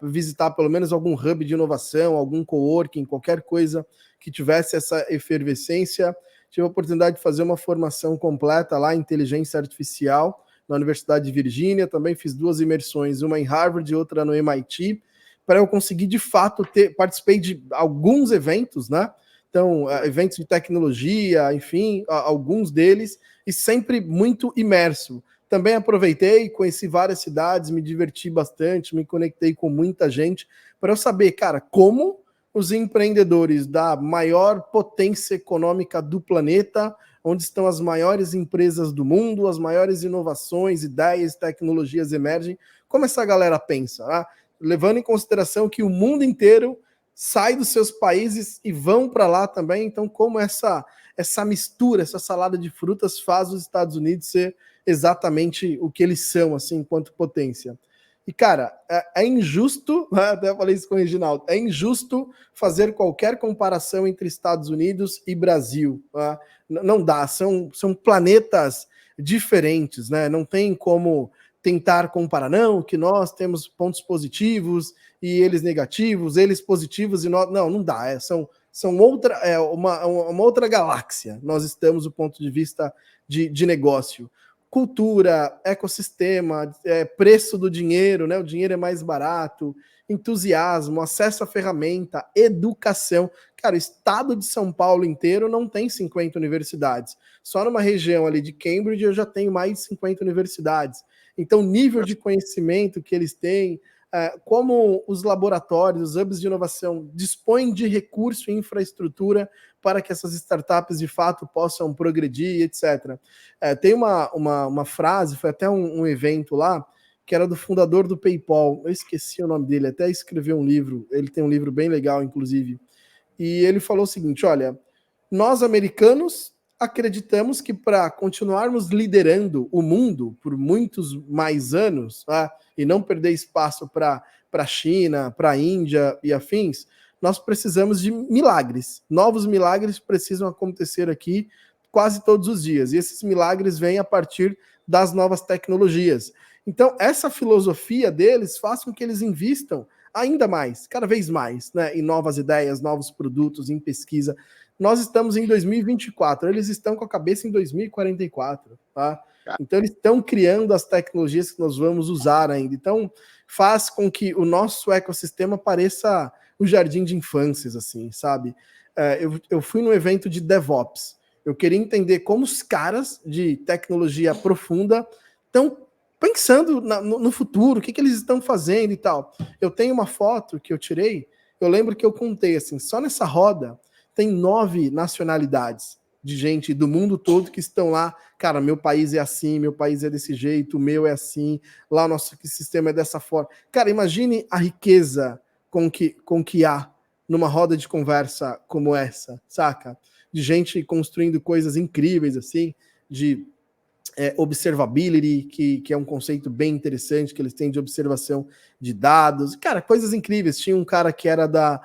visitar pelo menos algum hub de inovação, algum coworking, qualquer coisa que tivesse essa efervescência. Tive a oportunidade de fazer uma formação completa lá em inteligência artificial na Universidade de Virgínia. Também fiz 2 imersões, uma em Harvard e outra no MIT, para eu conseguir de fato participei de alguns eventos, né? Então, eventos de tecnologia, enfim, alguns deles, e sempre muito imerso. Também aproveitei, conheci várias cidades, me diverti bastante, me conectei com muita gente, para eu saber, cara, como os empreendedores da maior potência econômica do planeta, onde estão as maiores empresas do mundo, as maiores inovações, ideias, tecnologias emergem, como essa galera pensa, né? Levando em consideração que o mundo inteiro sai dos seus países e vão para lá também. Então, como essa mistura, essa salada de frutas faz os Estados Unidos ser exatamente o que eles são, assim, enquanto potência. E, cara, é injusto, até falei isso com o Reginaldo, é injusto fazer qualquer comparação entre Estados Unidos e Brasil. Tá? Não dá, são planetas diferentes, né? Não tem como tentar comparar, não, que nós temos pontos positivos e eles negativos, eles positivos e nós... Não dá, são uma outra galáxia. Nós estamos do ponto de vista de negócio. Cultura, ecossistema, preço do dinheiro, né? O dinheiro é mais barato, entusiasmo, acesso à ferramenta, educação. Cara, o estado de São Paulo inteiro não tem 50 universidades. Só numa região ali de Cambridge eu já tenho mais de 50 universidades. Então, o nível de conhecimento que eles têm, como os laboratórios, os hubs de inovação dispõem de recurso e infraestrutura para que essas startups de fato possam progredir, etc. Tem uma frase, foi até um evento lá, que era do fundador do PayPal, eu esqueci o nome dele, até escreveu um livro, ele tem um livro bem legal, inclusive, e ele falou o seguinte, olha, nós americanos acreditamos que para continuarmos liderando o mundo por muitos mais anos, tá? E não perder espaço para a China, para a Índia e afins, nós precisamos de milagres. Novos milagres precisam acontecer aqui quase todos os dias. E esses milagres vêm a partir das novas tecnologias. Então, essa filosofia deles faz com que eles invistam ainda mais, cada vez mais, né, em novas ideias, novos produtos, em pesquisa. Nós estamos em 2024, eles estão com a cabeça em 2044, tá? Então, eles estão criando as tecnologias que nós vamos usar ainda. Então, faz com que o nosso ecossistema pareça o jardim de infâncias, assim, sabe? Eu fui num evento de DevOps. Eu queria entender como os caras de tecnologia profunda estão pensando no futuro, o que eles estão fazendo e tal. Eu tenho uma foto que eu tirei, eu lembro que eu contei, assim, só nessa roda tem 9 nacionalidades. de gente do mundo todo que estão lá, cara, meu país é assim, meu país é desse jeito, o meu é assim, lá o nosso sistema é dessa forma. Cara, imagine a riqueza com que há numa roda de conversa como essa, saca? De gente construindo coisas incríveis, assim, de observability, que é um conceito bem interessante que eles têm de observação de dados. Cara, coisas incríveis. Tinha um cara que era da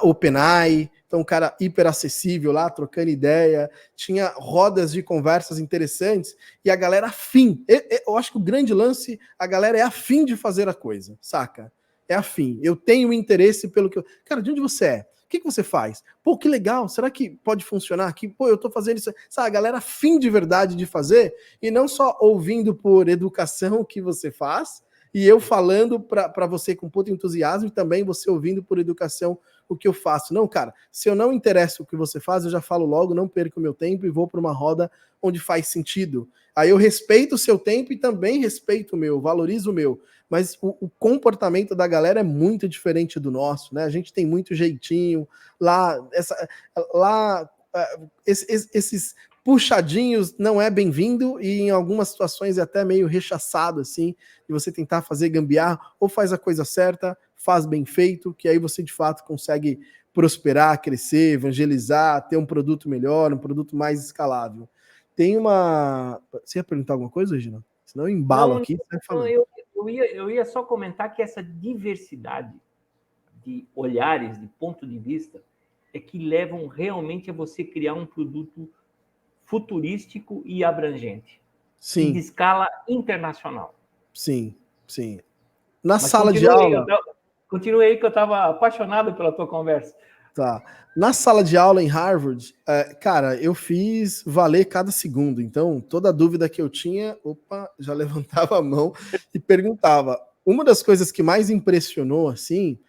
OpenAI, então um cara hiper acessível lá, trocando ideia. Tinha rodas de conversas interessantes e a galera afim. Eu acho que o grande lance, a galera é afim de fazer a coisa, saca? É afim. Eu tenho interesse pelo que eu... Cara, de onde você é? O que você faz? Pô, que legal, será que pode funcionar aqui? Pô, eu tô fazendo isso. Sabe, a galera afim de verdade de fazer e não só ouvindo por educação o que você faz e eu falando para você com puto entusiasmo e também você ouvindo por educação o que eu faço. Não, cara, se eu não interesso o que você faz, eu já falo logo, não perco o meu tempo e vou para uma roda onde faz sentido. Aí eu respeito o seu tempo e também respeito o meu, valorizo o meu. Mas o comportamento da galera é muito diferente do nosso, né? A gente tem muito jeitinho, esses puxadinhos não é bem-vindo e em algumas situações é até meio rechaçado, assim, de você tentar fazer gambiarra, ou faz a coisa certa, faz bem feito, que aí você de fato consegue prosperar, crescer, evangelizar, ter um produto melhor, um produto mais escalável. Tem uma... Você ia perguntar alguma coisa, Regina? Senão eu embalo aqui. Eu ia só comentar que essa diversidade de olhares, de ponto de vista, é que levam realmente a você criar um produto futurístico e abrangente. Sim. E de escala internacional. Sim, sim. Na sala de aula... Continue aí que eu estava apaixonado pela tua conversa. Tá. Na sala de aula em Harvard, cara, eu fiz valer cada segundo. Então, toda dúvida que eu tinha, já levantava a mão e perguntava. Uma das coisas que mais impressionou, assim,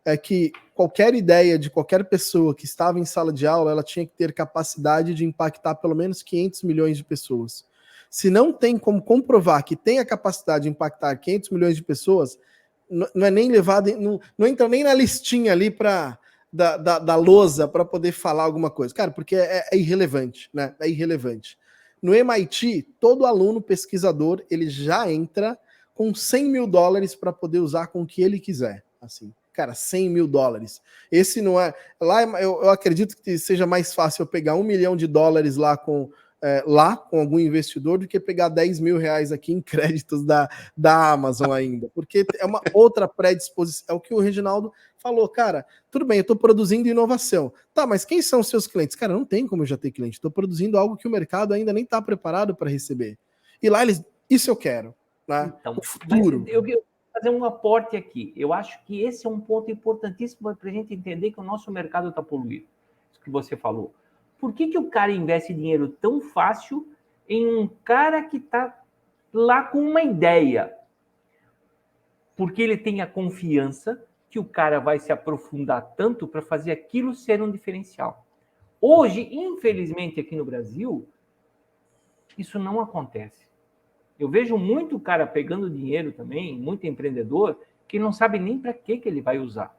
é que qualquer ideia de qualquer pessoa que estava em sala de aula, ela tinha que ter capacidade de impactar pelo menos 500 milhões de pessoas. Se não tem como comprovar que tem a capacidade de impactar 500 milhões de pessoas, não é nem levado, não entra nem na listinha ali da lousa para poder falar alguma coisa. Cara, porque é irrelevante, né? É irrelevante. No MIT, todo aluno pesquisador, ele já entra com $100 mil para poder usar com o que ele quiser. Assim, cara, $100 mil. Esse não é... Lá eu acredito que seja mais fácil eu pegar $1 milhão lá com algum investidor do que pegar R$10 mil aqui em créditos da Amazon ainda, porque é uma outra predisposição, é o que o Reginaldo falou, cara, tudo bem, eu estou produzindo inovação, tá, mas quem são os seus clientes? Cara, não tem como eu já ter cliente, estou produzindo algo que o mercado ainda nem está preparado para receber, e lá isso eu quero, né? Então, o futuro. Eu vou fazer um aporte aqui, eu acho que esse é um ponto importantíssimo para a gente entender que o nosso mercado está poluído, isso que você falou. Por que o cara investe dinheiro tão fácil em um cara que está lá com uma ideia? Porque ele tem a confiança que o cara vai se aprofundar tanto para fazer aquilo ser um diferencial. Hoje, infelizmente, aqui no Brasil, isso não acontece. Eu vejo muito cara pegando dinheiro também, muito empreendedor, que não sabe nem para que ele vai usar.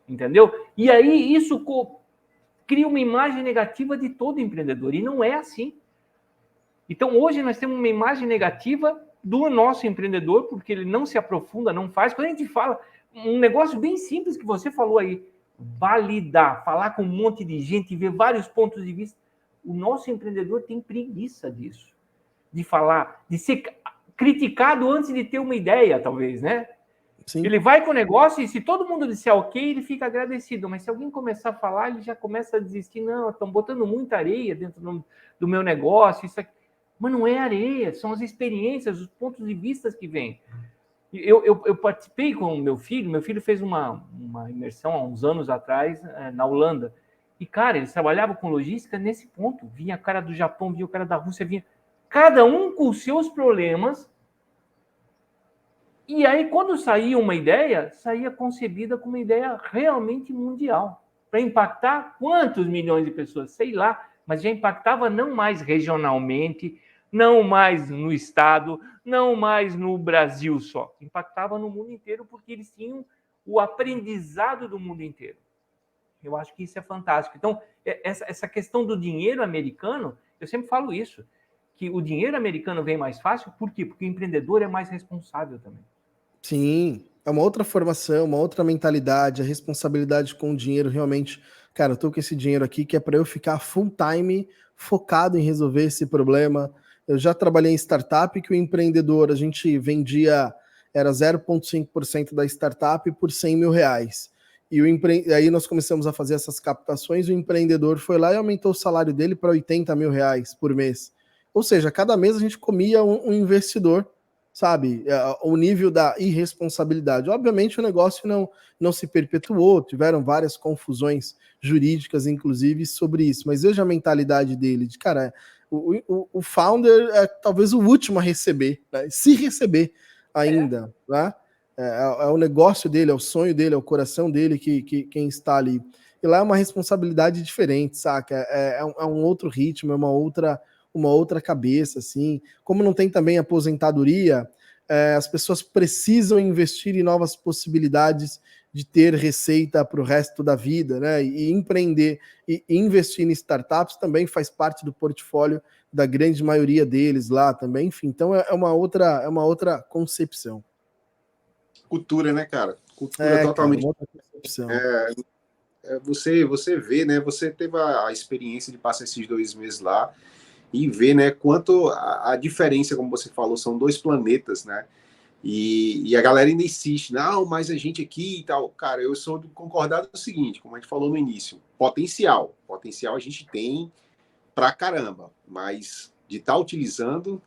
Entendeu? E aí isso cria uma imagem negativa de todo empreendedor, e não é assim. Então, hoje nós temos uma imagem negativa do nosso empreendedor, porque ele não se aprofunda, não faz. Quando a gente fala um negócio bem simples que você falou aí, validar, falar com um monte de gente, ver vários pontos de vista, o nosso empreendedor tem preguiça disso, de falar, de ser criticado antes de ter uma ideia, talvez, né? Sim. Ele vai com o negócio e se todo mundo disser ok, ele fica agradecido. Mas se alguém começar a falar, ele já começa a desistir. Não, estão botando muita areia dentro do meu negócio. Isso aqui. Mas não é areia, são as experiências, os pontos de vista que vêm. Eu participei com o meu filho fez uma imersão há uns anos atrás na Holanda. E, cara, eles trabalhavam com logística nesse ponto. Vinha a cara do Japão, vinha o cara da Rússia, vinha... Cada um com os seus problemas. E aí, quando saía uma ideia, saía concebida como uma ideia realmente mundial. Para impactar quantos milhões de pessoas? Sei lá, mas já impactava não mais regionalmente, não mais no estado, não mais no Brasil só. Impactava no mundo inteiro porque eles tinham o aprendizado do mundo inteiro. Eu acho que isso é fantástico. Então, essa questão do dinheiro americano, eu sempre falo isso, que o dinheiro americano vem mais fácil, por quê? Porque o empreendedor é mais responsável também. Sim, é uma outra formação, uma outra mentalidade, a responsabilidade com o dinheiro realmente. Cara, eu tô com esse dinheiro aqui que é para eu ficar full time focado em resolver esse problema. Eu já trabalhei em startup que o empreendedor, a gente vendia, era 0,5% da startup por 100 mil reais. E aí nós começamos a fazer essas captações, o empreendedor foi lá e aumentou o salário dele para 80 mil reais por mês. Ou seja, cada mês a gente comia um investidor, sabe? O nível da irresponsabilidade. Obviamente o negócio não se perpetuou, tiveram várias confusões jurídicas, inclusive, sobre isso, mas veja a mentalidade dele, de cara, o founder é talvez o último a receber, né? Se receber ainda, né? É o negócio dele, é o sonho dele, é o coração dele que quem está ali. E lá é uma responsabilidade diferente, saca? É um outro ritmo, é uma outra cabeça, assim. Como não tem também aposentadoria, as pessoas precisam investir em novas possibilidades de ter receita para o resto da vida, né? E empreender e investir em startups também faz parte do portfólio da grande maioria deles lá também. Enfim, então é uma outra concepção. Cultura, né, cara? Cultura totalmente. Cara, uma outra concepção. Você vê, né? Você teve a experiência de passar esses 2 meses lá e ver, né, quanto a diferença, como você falou, são 2 planetas, né? E a galera ainda insiste, não, mas a gente aqui e tal. Cara, eu sou do concordado do seguinte, como a gente falou no início, potencial a gente tem pra caramba, mas de estar utilizando...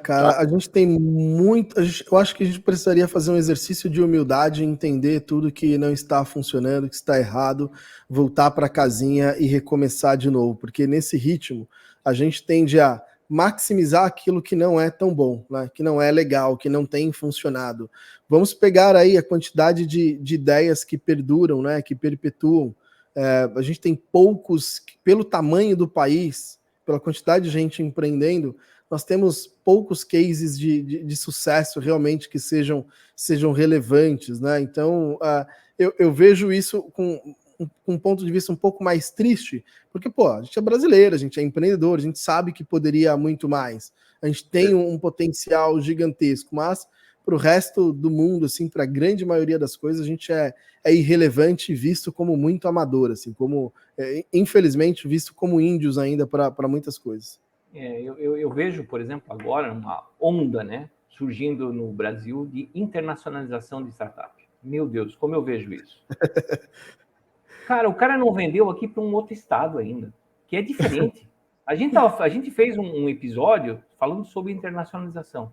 Cara, a gente tem muito. Eu acho que a gente precisaria fazer um exercício de humildade, entender tudo que não está funcionando, que está errado, voltar para a casinha e recomeçar de novo, porque nesse ritmo a gente tende a maximizar aquilo que não é tão bom, né? Que não é legal, que não tem funcionado. Vamos pegar aí a quantidade de ideias que perduram, né? Que perpetuam. A gente tem poucos, pelo tamanho do país, pela quantidade de gente empreendendo. Nós temos poucos cases de sucesso realmente que sejam relevantes, né? Então, eu vejo isso com um ponto de vista um pouco mais triste, porque, pô, a gente é brasileiro, a gente é empreendedor, a gente sabe que poderia muito mais. A gente tem um potencial gigantesco, mas para o resto do mundo, assim, para a grande maioria das coisas, a gente é irrelevante e visto como muito amador, assim, como, infelizmente, visto como índios ainda para muitas coisas. Eu vejo, por exemplo, agora uma onda, né, surgindo no Brasil de internacionalização de startup. Meu Deus, como eu vejo isso. Cara, o cara não vendeu aqui para um outro estado ainda, que é diferente. A gente fez um episódio falando sobre internacionalização.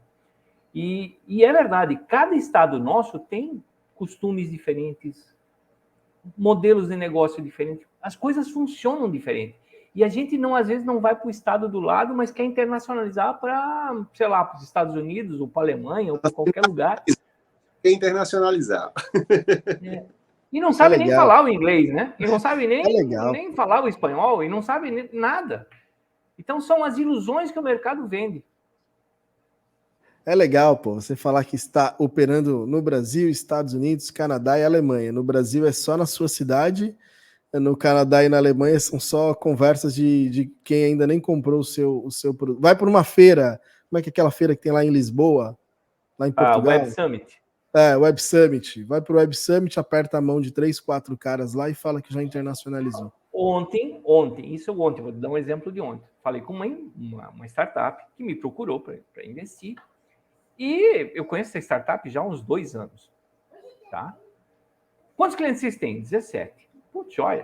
E é verdade, cada estado nosso tem costumes diferentes, modelos de negócio diferentes, as coisas funcionam diferente. E a gente às vezes não vai para o estado do lado, mas quer internacionalizar para, sei lá, para os Estados Unidos, ou para a Alemanha, ou para qualquer lugar. Quer internacionalizar. E não sabe nem falar o inglês, né? E não sabe nem falar o espanhol, e não sabe nada. Então são as ilusões que o mercado vende. É legal, pô, você falar que está operando no Brasil, Estados Unidos, Canadá e Alemanha. No Brasil é só na sua cidade, no Canadá e na Alemanha são só conversas de quem ainda nem comprou o seu produto. Vai para uma feira, como é que é aquela feira que tem lá em Lisboa, lá em Portugal? Web Summit. Web Summit. Vai para o Web Summit, aperta a mão de 3, 4 caras lá e fala que já internacionalizou. Ontem, vou dar um exemplo de ontem. Falei com uma startup que me procurou para investir. E eu conheço essa startup já há uns 2 anos. Tá? Quantos clientes vocês têm? 17. Putz, olha,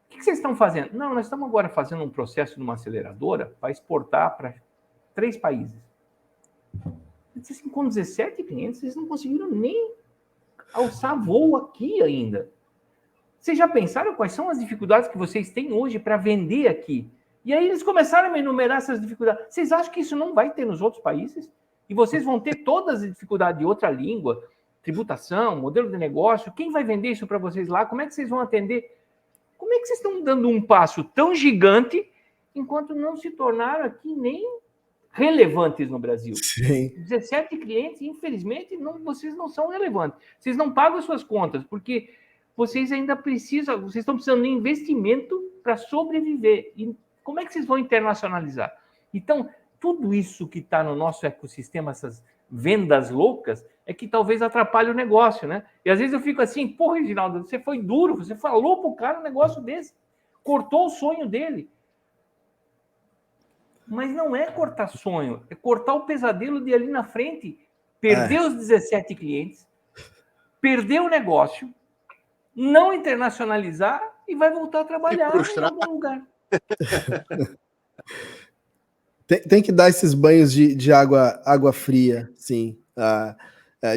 o que vocês estão fazendo? Não, nós estamos agora fazendo um processo numa aceleradora para exportar para 3 países. Eu disse assim, com 17 clientes, vocês não conseguiram nem alçar voo aqui ainda. Vocês já pensaram quais são as dificuldades que vocês têm hoje para vender aqui? E aí eles começaram a me enumerar essas dificuldades. Vocês acham que isso não vai ter nos outros países? E vocês vão ter todas as dificuldades de outra língua, tributação, modelo de negócio. Quem vai vender isso para vocês lá? Como é que vocês vão atender? Como é que vocês estão dando um passo tão gigante enquanto não se tornaram aqui nem relevantes no Brasil? Sim. 17 clientes, infelizmente, vocês não são relevantes. Vocês não pagam as suas contas, porque vocês ainda precisam, vocês estão precisando de investimento para sobreviver. E como é que vocês vão internacionalizar? Então, tudo isso que está no nosso ecossistema, essas vendas loucas, é que talvez atrapalhe o negócio, né? E às vezes eu fico assim, pô, Reginaldo, você foi duro, você falou pro cara um negócio desse, cortou o sonho dele. Mas não é cortar sonho, é cortar o pesadelo de ali na frente, perder os 17 clientes, perder o negócio, não internacionalizar e vai voltar a trabalhar em algum lugar. Tem que dar esses banhos de água fria, sim.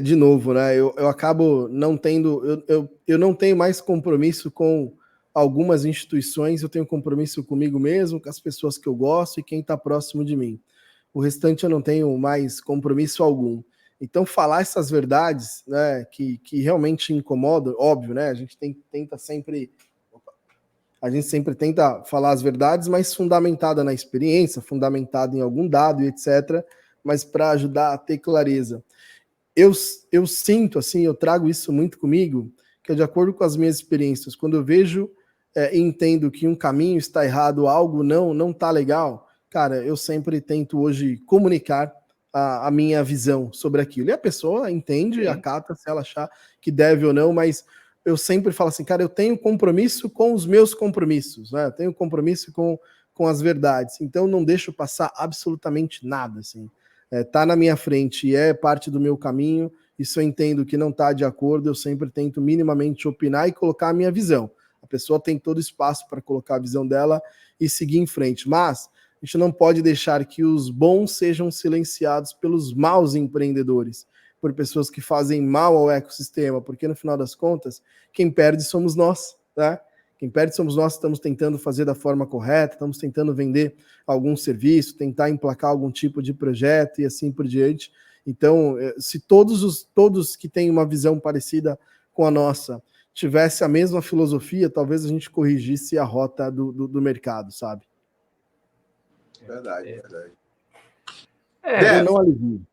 De novo, né? Eu acabo não tendo... Eu não tenho mais compromisso com algumas instituições, eu tenho compromisso comigo mesmo, com as pessoas que eu gosto e quem está próximo de mim. O restante eu não tenho mais compromisso algum. Então, falar essas verdades, né, que realmente incomodam, óbvio, né? A gente sempre tenta falar as verdades, mas fundamentada na experiência, fundamentada em algum dado e etc., mas para ajudar a ter clareza. Eu sinto, assim, eu trago isso muito comigo, que é de acordo com as minhas experiências, quando eu vejo e entendo que um caminho está errado, algo não está legal, cara, eu sempre tento hoje comunicar a minha visão sobre aquilo. E a pessoa entende, acata, se ela achar que deve ou não, mas eu sempre falo assim, cara, eu tenho compromisso com os meus compromissos, né? Eu tenho compromisso com as verdades, então não deixo passar absolutamente nada, assim. Tá na minha frente e é parte do meu caminho, e se eu entendo que não está de acordo, eu sempre tento minimamente opinar e colocar a minha visão. A pessoa tem todo espaço para colocar a visão dela e seguir em frente, mas a gente não pode deixar que os bons sejam silenciados pelos maus empreendedores, por pessoas que fazem mal ao ecossistema, porque no final das contas, quem perde somos nós, né? Quem perde somos nós, estamos tentando fazer da forma correta, estamos tentando vender algum serviço, tentar emplacar algum tipo de projeto e assim por diante. Então, se todos que têm uma visão parecida com a nossa tivesse a mesma filosofia, talvez a gente corrigisse a rota do mercado, sabe? Verdade, verdade. Eu não alivio.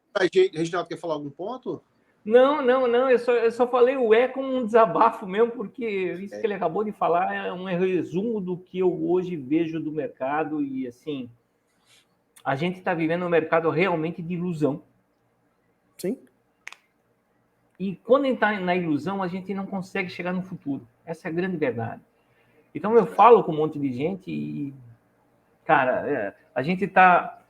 Reginaldo, quer falar algum ponto? Não. Eu só falei o como um desabafo mesmo, porque isso que ele acabou de falar é um resumo do que eu hoje vejo do mercado. E, assim, a gente está vivendo um mercado realmente de ilusão. Sim. E quando a gente está na ilusão, a gente não consegue chegar no futuro. Essa é a grande verdade. Então, eu falo com um monte de gente e, cara, a gente está...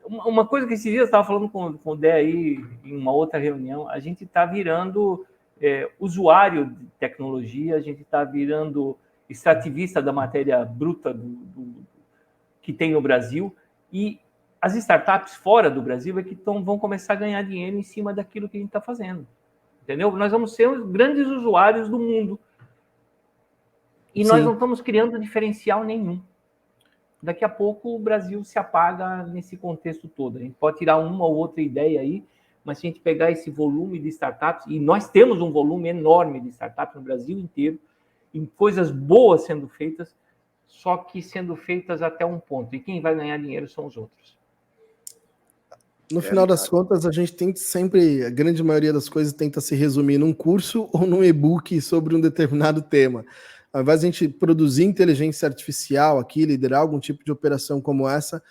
Uma coisa que esses dias eu estava falando com o Dé aí, em uma outra reunião, a gente está virando usuário de tecnologia, a gente está virando extrativista da matéria bruta que tem no Brasil, e as startups fora do Brasil é que vão começar a ganhar dinheiro em cima daquilo que a gente está fazendo. Entendeu? Nós vamos ser os grandes usuários do mundo. E nós não estamos criando diferencial nenhum. Daqui a pouco o Brasil se apaga nesse contexto todo. A gente pode tirar uma ou outra ideia aí, mas se a gente pegar esse volume de startups, e nós temos um volume enorme de startups no Brasil inteiro, em coisas boas sendo feitas, só que sendo feitas até um ponto. E quem vai ganhar dinheiro são os outros. No final das contas, a gente tem sempre, a grande maioria das coisas tenta se resumir num curso ou num e-book sobre um determinado tema. Ao invés de a gente produzir inteligência artificial aqui, liderar algum tipo de operação como essa,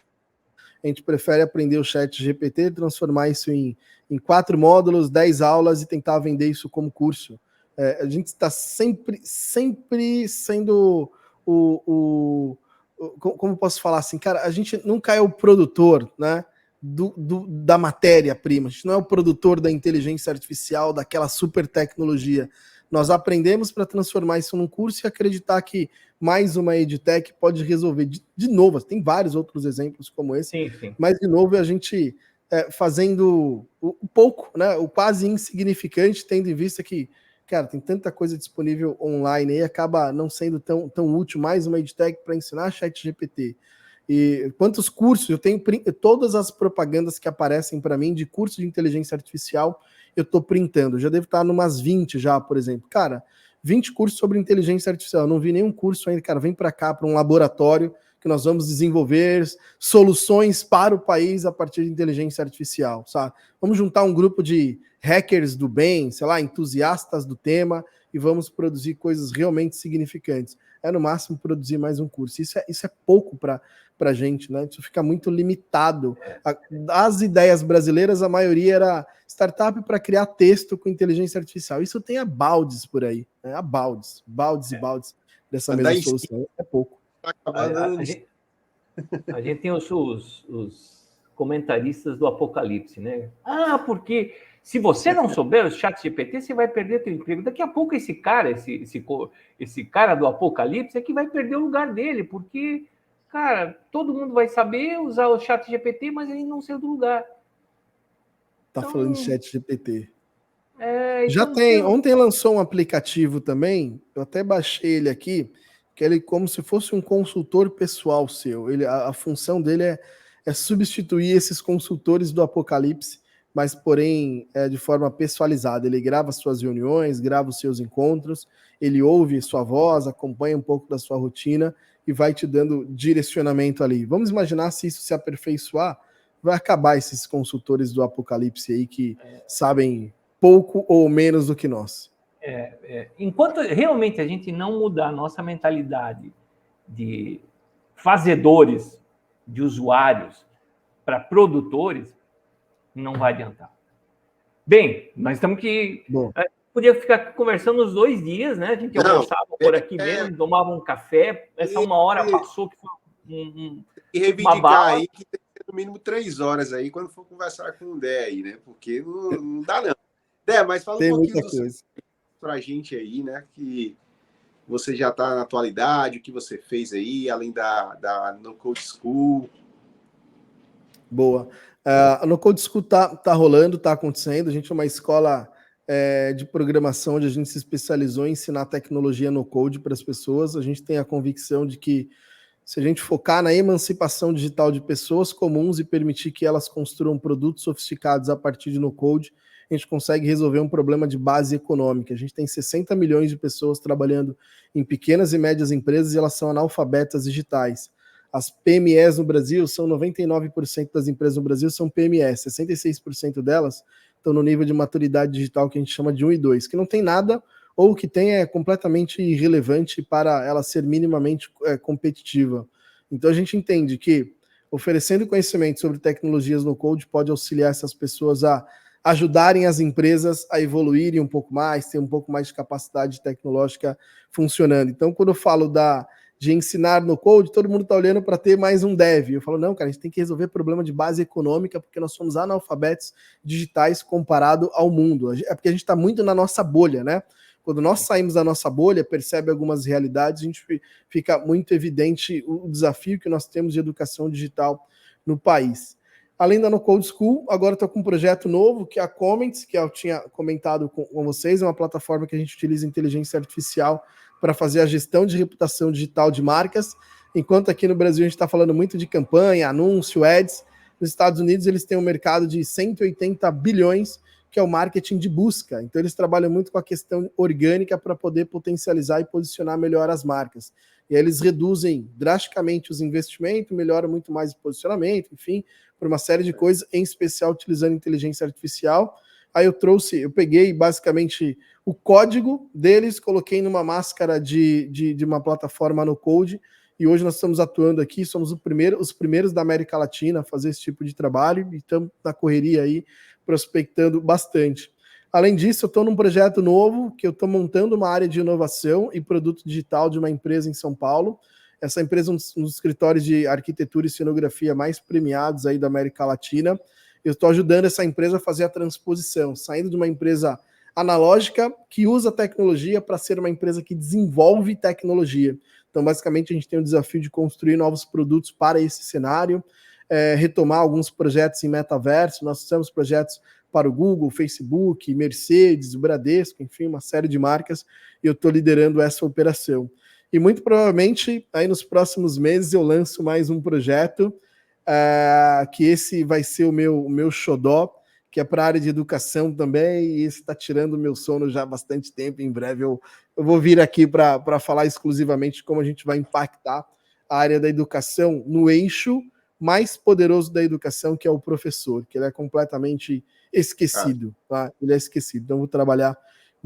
a gente prefere aprender o ChatGPT, transformar isso em 4 módulos, 10 aulas e tentar vender isso como curso. A gente está sempre sendo como posso falar assim, cara, a gente nunca é o produtor, né? Da matéria-prima, a gente não é o produtor da inteligência artificial, daquela super tecnologia. Nós aprendemos para transformar isso num curso e acreditar que mais uma EdTech pode resolver. De novo, tem vários outros exemplos como esse, sim. Mas de novo a gente fazendo o pouco, né, o quase insignificante, tendo em vista que, cara, tem tanta coisa disponível online aí, acaba não sendo tão útil mais uma EdTech para ensinar ChatGPT. E quantos cursos, eu tenho todas as propagandas que aparecem para mim de curso de inteligência artificial, eu estou printando, já devo estar numas 20 já, por exemplo. Cara, 20 cursos sobre inteligência artificial, eu não vi nenhum curso ainda, cara, vem para cá, para um laboratório, que nós vamos desenvolver soluções para o país a partir de inteligência artificial, sabe? Vamos juntar um grupo de hackers do bem, sei lá, entusiastas do tema, e vamos produzir coisas realmente significantes. É no máximo produzir mais um curso. Isso é pouco para a gente, né? Isso fica muito limitado. As ideias brasileiras, a maioria era startup para criar texto com inteligência artificial. Isso tem a baldes por aí, né? A baldes e baldes dessa mesma solução. É pouco. A gente tem os comentaristas do apocalipse, né? Ah, porque se você não souber o ChatGPT, você vai perder seu emprego. Daqui a pouco esse cara do apocalipse é que vai perder o lugar dele, porque, cara, todo mundo vai saber usar o ChatGPT, mas ele não saiu do lugar. Tá falando de ChatGPT. Já então, tem. Ontem lançou um aplicativo também, eu até baixei ele aqui, que ele como se fosse um consultor pessoal seu. A função dele é substituir esses consultores do apocalipse, mas porém de forma pessoalizada. Ele grava suas reuniões, grava os seus encontros, ele ouve sua voz, acompanha um pouco da sua rotina e vai te dando direcionamento ali. Vamos imaginar se isso se aperfeiçoar, vai acabar esses consultores do apocalipse aí que sabem pouco ou menos do que nós. Enquanto realmente a gente não mudar a nossa mentalidade de fazedores, de usuários, para produtores, não vai adiantar. Bem, nós estamos que... Podia ficar conversando os 2 dias, né? A gente almoçava por aqui mesmo, tomava um café, essa 1 hora passou que foi e reivindicar aí que tem que ter no mínimo 3 horas aí quando for conversar com o Dé aí, né? Porque não dá não. Dé, mas fala um pouquinho para a gente aí, né? Que você já está na atualidade, o que você fez aí, além da No Code School. Boa. A No Code School tá rolando, tá acontecendo. A gente é uma escola de programação onde a gente se especializou em ensinar tecnologia no code para as pessoas. A gente tem a convicção de que se a gente focar na emancipação digital de pessoas comuns e permitir que elas construam produtos sofisticados a partir de no code, a gente consegue resolver um problema de base econômica. A gente tem 60 milhões de pessoas trabalhando em pequenas e médias empresas e elas são analfabetas digitais. As PMEs no Brasil, são 99% das empresas no Brasil são PMEs, 66% delas estão no nível de maturidade digital que a gente chama de 1 e 2, que não tem nada ou o que tem é completamente irrelevante para ela ser minimamente competitiva. Então a gente entende que oferecendo conhecimento sobre tecnologias no code pode auxiliar essas pessoas a ajudarem as empresas a evoluírem um pouco mais, ter um pouco mais de capacidade tecnológica funcionando. Então, quando eu falo de ensinar no code, todo mundo está olhando para ter mais um dev. Eu falo, não, cara, a gente tem que resolver problema de base econômica, porque nós somos analfabetos digitais comparado ao mundo. É porque a gente está muito na nossa bolha, né? Quando nós saímos da nossa bolha, percebe algumas realidades, a gente fica muito evidente o desafio que nós temos de educação digital no país. Além da No Code School, agora estou com um projeto novo, que é a Comments, que eu tinha comentado com vocês, é uma plataforma que a gente utiliza inteligência artificial para fazer a gestão de reputação digital de marcas, enquanto aqui no Brasil a gente está falando muito de campanha, anúncio, ads. Nos Estados Unidos eles têm um mercado de 180 bilhões, que é o marketing de busca. Então eles trabalham muito com a questão orgânica para poder potencializar e posicionar melhor as marcas. E aí eles reduzem drasticamente os investimentos, melhoram muito mais o posicionamento, enfim, por uma série de coisas, em especial utilizando inteligência artificial. Aí eu peguei basicamente o código deles, coloquei numa máscara de uma plataforma no Code, e hoje nós estamos atuando aqui, somos os primeiros da América Latina a fazer esse tipo de trabalho, e estamos na correria aí, prospectando bastante. Além disso, eu estou num projeto novo, que eu estou montando uma área de inovação e produto digital de uma empresa em São Paulo. Essa empresa é um dos escritórios de arquitetura e cenografia mais premiados aí da América Latina. Eu estou ajudando essa empresa a fazer a transposição, saindo de uma empresa analógica que usa tecnologia para ser uma empresa que desenvolve tecnologia. Então, basicamente, a gente tem o desafio de construir novos produtos para esse cenário, retomar alguns projetos em metaverso. Nós temos projetos para o Google, Facebook, Mercedes, o Bradesco, enfim, uma série de marcas, e eu estou liderando essa operação. E muito provavelmente, aí nos próximos meses, eu lanço mais um projeto, que esse vai ser o meu xodó, que é para a área de educação também, e esse está tirando o meu sono já há bastante tempo. Em breve eu vou vir aqui para falar exclusivamente de como a gente vai impactar a área da educação no eixo mais poderoso da educação, que é o professor, que ele é completamente esquecido, tá? Ele é esquecido. Então, eu vou trabalhar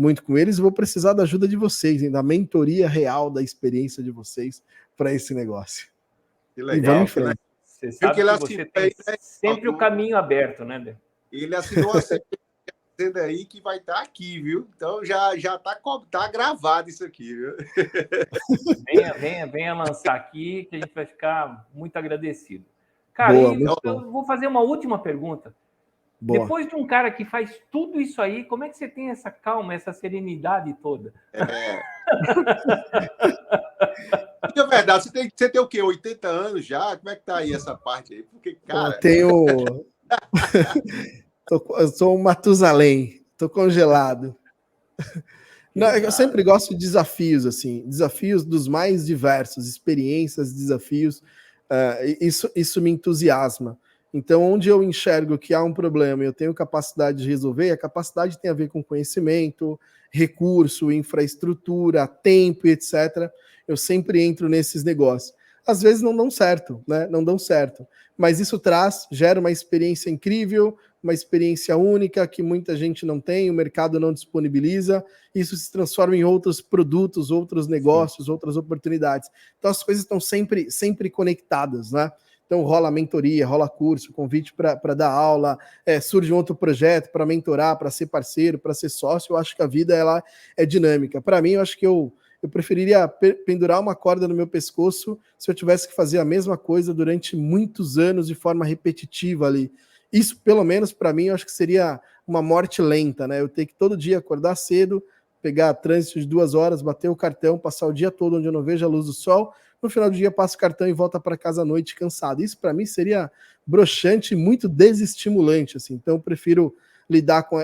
muito com eles e vou precisar da ajuda de vocês, hein, da mentoria real da experiência de vocês para esse negócio. Que legal. E vamos em frente. Você sabe que você tem sempre o caminho aberto, né, Dê? Ele assinou a dizendo aí que vai estar aqui, viu? Então já tá gravado isso aqui, viu? Venha lançar aqui, que a gente vai ficar muito agradecido. Cara, Boa, eu vou fazer uma última pergunta. Boa. Depois de um cara que faz tudo isso aí, como é que você tem essa calma, essa serenidade toda? É verdade, você tem o quê? 80 anos já? Como é que tá aí essa parte aí? Porque, cara... Eu tenho... eu sou um Matusalém, tô congelado. Não, eu sempre gosto de desafios, assim, desafios dos mais diversos, experiências, desafios, isso me entusiasma. Então, onde eu enxergo que há um problema e eu tenho capacidade de resolver, a capacidade tem a ver com conhecimento, recurso, infraestrutura, tempo, etc. Eu sempre entro nesses negócios. Às vezes não dão certo, né? Não dão certo. Mas isso gera uma experiência incrível, uma experiência única que muita gente não tem, o mercado não disponibiliza, isso se transforma em outros produtos, outros negócios, outras oportunidades. Então as coisas estão sempre conectadas, né? Então rola mentoria, rola curso, convite para dar aula, surge um outro projeto para mentorar, para ser parceiro, para ser sócio. Eu acho que a vida ela é dinâmica. Para mim, eu acho que eu preferiria pendurar uma corda no meu pescoço se eu tivesse que fazer a mesma coisa durante muitos anos de forma repetitiva ali. Isso, pelo menos para mim, eu acho que seria uma morte lenta, né? Eu ter que todo dia acordar cedo, pegar trânsito de 2 horas, bater o cartão, passar o dia todo onde eu não vejo a luz do sol, no final do dia passo o cartão e volta para casa à noite cansado. Isso para mim seria broxante e muito desestimulante, assim. Então eu prefiro lidar com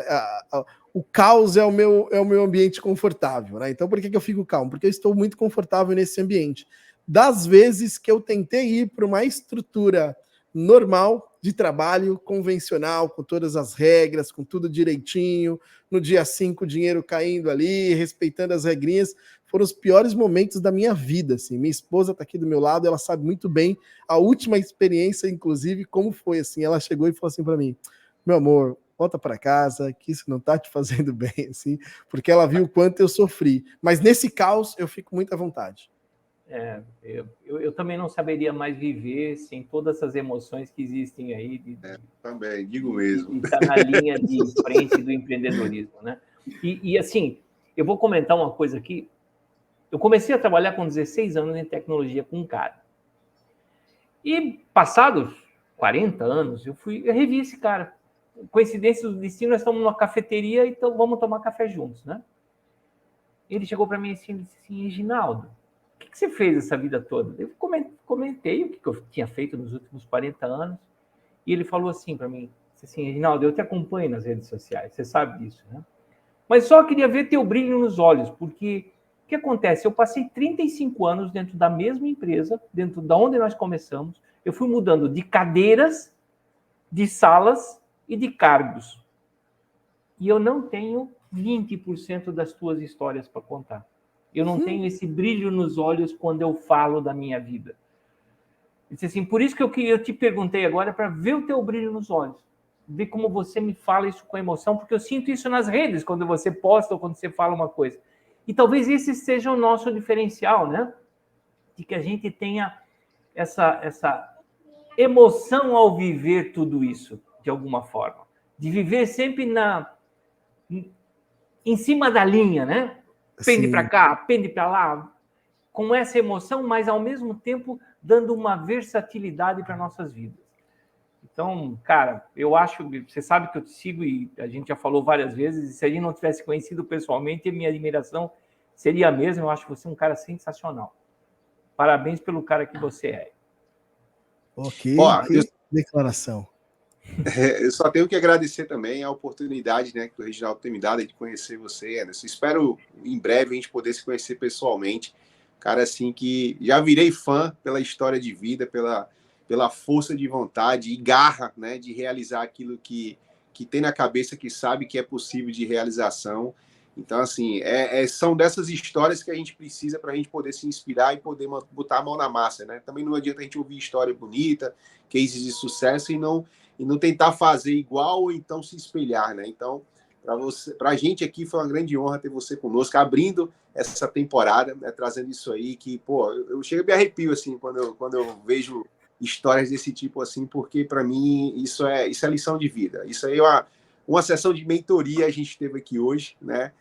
o caos é o meu ambiente confortável, né? Então por que eu fico calmo? Porque eu estou muito confortável nesse ambiente. Das vezes que eu tentei ir para uma estrutura normal de trabalho, convencional, com todas as regras, com tudo direitinho, no dia 5 o dinheiro caindo ali, respeitando as regrinhas, foram os piores momentos da minha vida, assim. Minha esposa está aqui do meu lado, ela sabe muito bem a última experiência, inclusive, como foi, assim. Ela chegou e falou assim para mim: meu amor, volta para casa, que isso não está te fazendo bem, assim, porque ela viu o quanto eu sofri. Mas nesse caos, eu fico muito à vontade. Eu também não saberia mais viver sem todas essas emoções que existem aí. Também, digo mesmo. Está na linha de frente do empreendedorismo, né? E assim, eu vou comentar uma coisa aqui. Eu comecei a trabalhar com 16 anos em tecnologia com um cara. E passados 40 anos, eu revi esse cara. Coincidência do destino, nós estamos numa cafeteria, então vamos tomar café juntos, né? Ele chegou para mim assim, e disse assim: Reginaldo, o que você fez essa vida toda? Eu comentei o que eu tinha feito nos últimos 40 anos, e ele falou assim para mim, assim: Reginaldo, eu te acompanho nas redes sociais, você sabe disso, né? Mas só queria ver teu brilho nos olhos, porque o que acontece? Eu passei 35 anos dentro da mesma empresa, dentro da onde nós começamos, eu fui mudando de cadeiras, de salas e de cargos. E eu não tenho 20% das tuas histórias para contar. Eu não tenho esse brilho nos olhos quando eu falo da minha vida. Disse assim, por isso que eu te perguntei agora, para ver o teu brilho nos olhos. Ver como você me fala isso com emoção, porque eu sinto isso nas redes, quando você posta ou quando você fala uma coisa. E talvez esse seja o nosso diferencial, né? De que a gente tenha essa emoção ao viver tudo isso, de alguma forma. De viver sempre em cima da linha, né? Pende para cá, pende para lá, com essa emoção, mas ao mesmo tempo dando uma versatilidade para nossas vidas. Então, cara, eu acho, você sabe que eu te sigo e a gente já falou várias vezes, e se a gente não tivesse conhecido pessoalmente, a minha admiração seria a mesma. Eu acho você um cara sensacional. Parabéns pelo cara que você é. Ok, declaração. Eu só tenho que agradecer também a oportunidade, né, que o Reginaldo tem me dado de conhecer você, Anderson. Espero em breve a gente poder se conhecer pessoalmente. Cara, assim, que já virei fã pela história de vida, pela força de vontade e garra, né, de realizar aquilo que tem na cabeça, que sabe que é possível de realização. Então, assim, são dessas histórias que a gente precisa para a gente poder se inspirar e poder botar a mão na massa, né? Também não adianta a gente ouvir história bonita, cases de sucesso e não tentar fazer igual ou então se espelhar, né? Então Para a gente aqui foi uma grande honra ter você conosco, abrindo essa temporada, né, trazendo isso aí, que, pô, eu chego a me arrepio, assim, quando eu vejo histórias desse tipo, assim, porque, para mim, isso é lição de vida. Isso aí é uma sessão de mentoria a gente teve aqui hoje, né,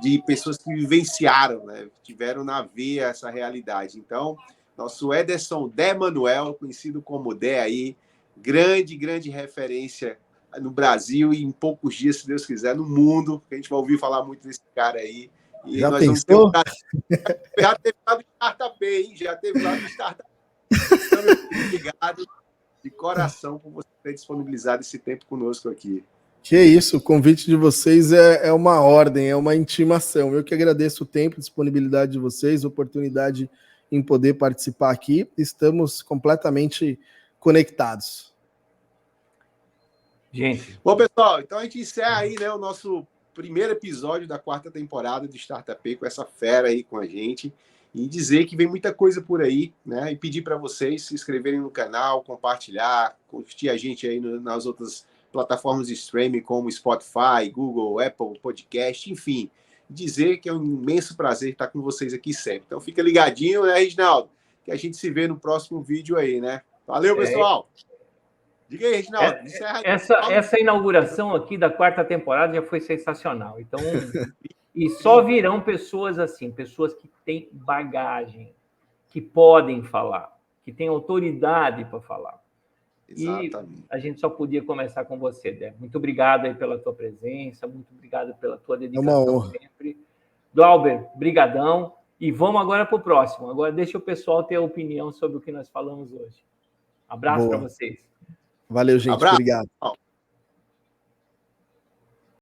de pessoas que vivenciaram, né, tiveram na veia essa realidade. Então, nosso Ederson Dé Manuel, conhecido como Dé aí, grande referência no Brasil e em poucos dias, se Deus quiser, no mundo. A gente vai ouvir falar muito desse cara aí. E já nós pensou? vamos ter já teve lá no Startup, hein? Já teve lá no Startup. Então, meu filho, obrigado de coração por você ter disponibilizado esse tempo conosco aqui. Que isso, o convite de vocês é uma ordem, é uma intimação. Eu que agradeço o tempo, a disponibilidade de vocês, a oportunidade em poder participar aqui. Estamos completamente conectados. Gente. Bom, pessoal, então a gente encerra aí, né, o nosso primeiro episódio da 4ª temporada do Startup com essa fera aí com a gente. E dizer que vem muita coisa por aí, né? E pedir para vocês se inscreverem no canal, compartilhar, curtir a gente aí nas outras plataformas de streaming como Spotify, Google, Apple Podcast, enfim. Dizer que é um imenso prazer estar com vocês aqui sempre. Então fica ligadinho, né, Reginaldo? Que a gente se vê no próximo vídeo aí, né? Valeu, pessoal! Diga aí, Reginaldo. Essa inauguração aqui da 4ª temporada já foi sensacional. Então, e só virão pessoas assim, pessoas que têm bagagem, que podem falar, que têm autoridade para falar. Exatamente. E a gente só podia começar com você, Dé. Muito obrigado aí pela tua presença, muito obrigado pela tua dedicação sempre. Glauber, brigadão. E vamos agora para o próximo. Agora deixa o pessoal ter a opinião sobre o que nós falamos hoje. Abraço para vocês. Valeu, gente. Abraço. Obrigado.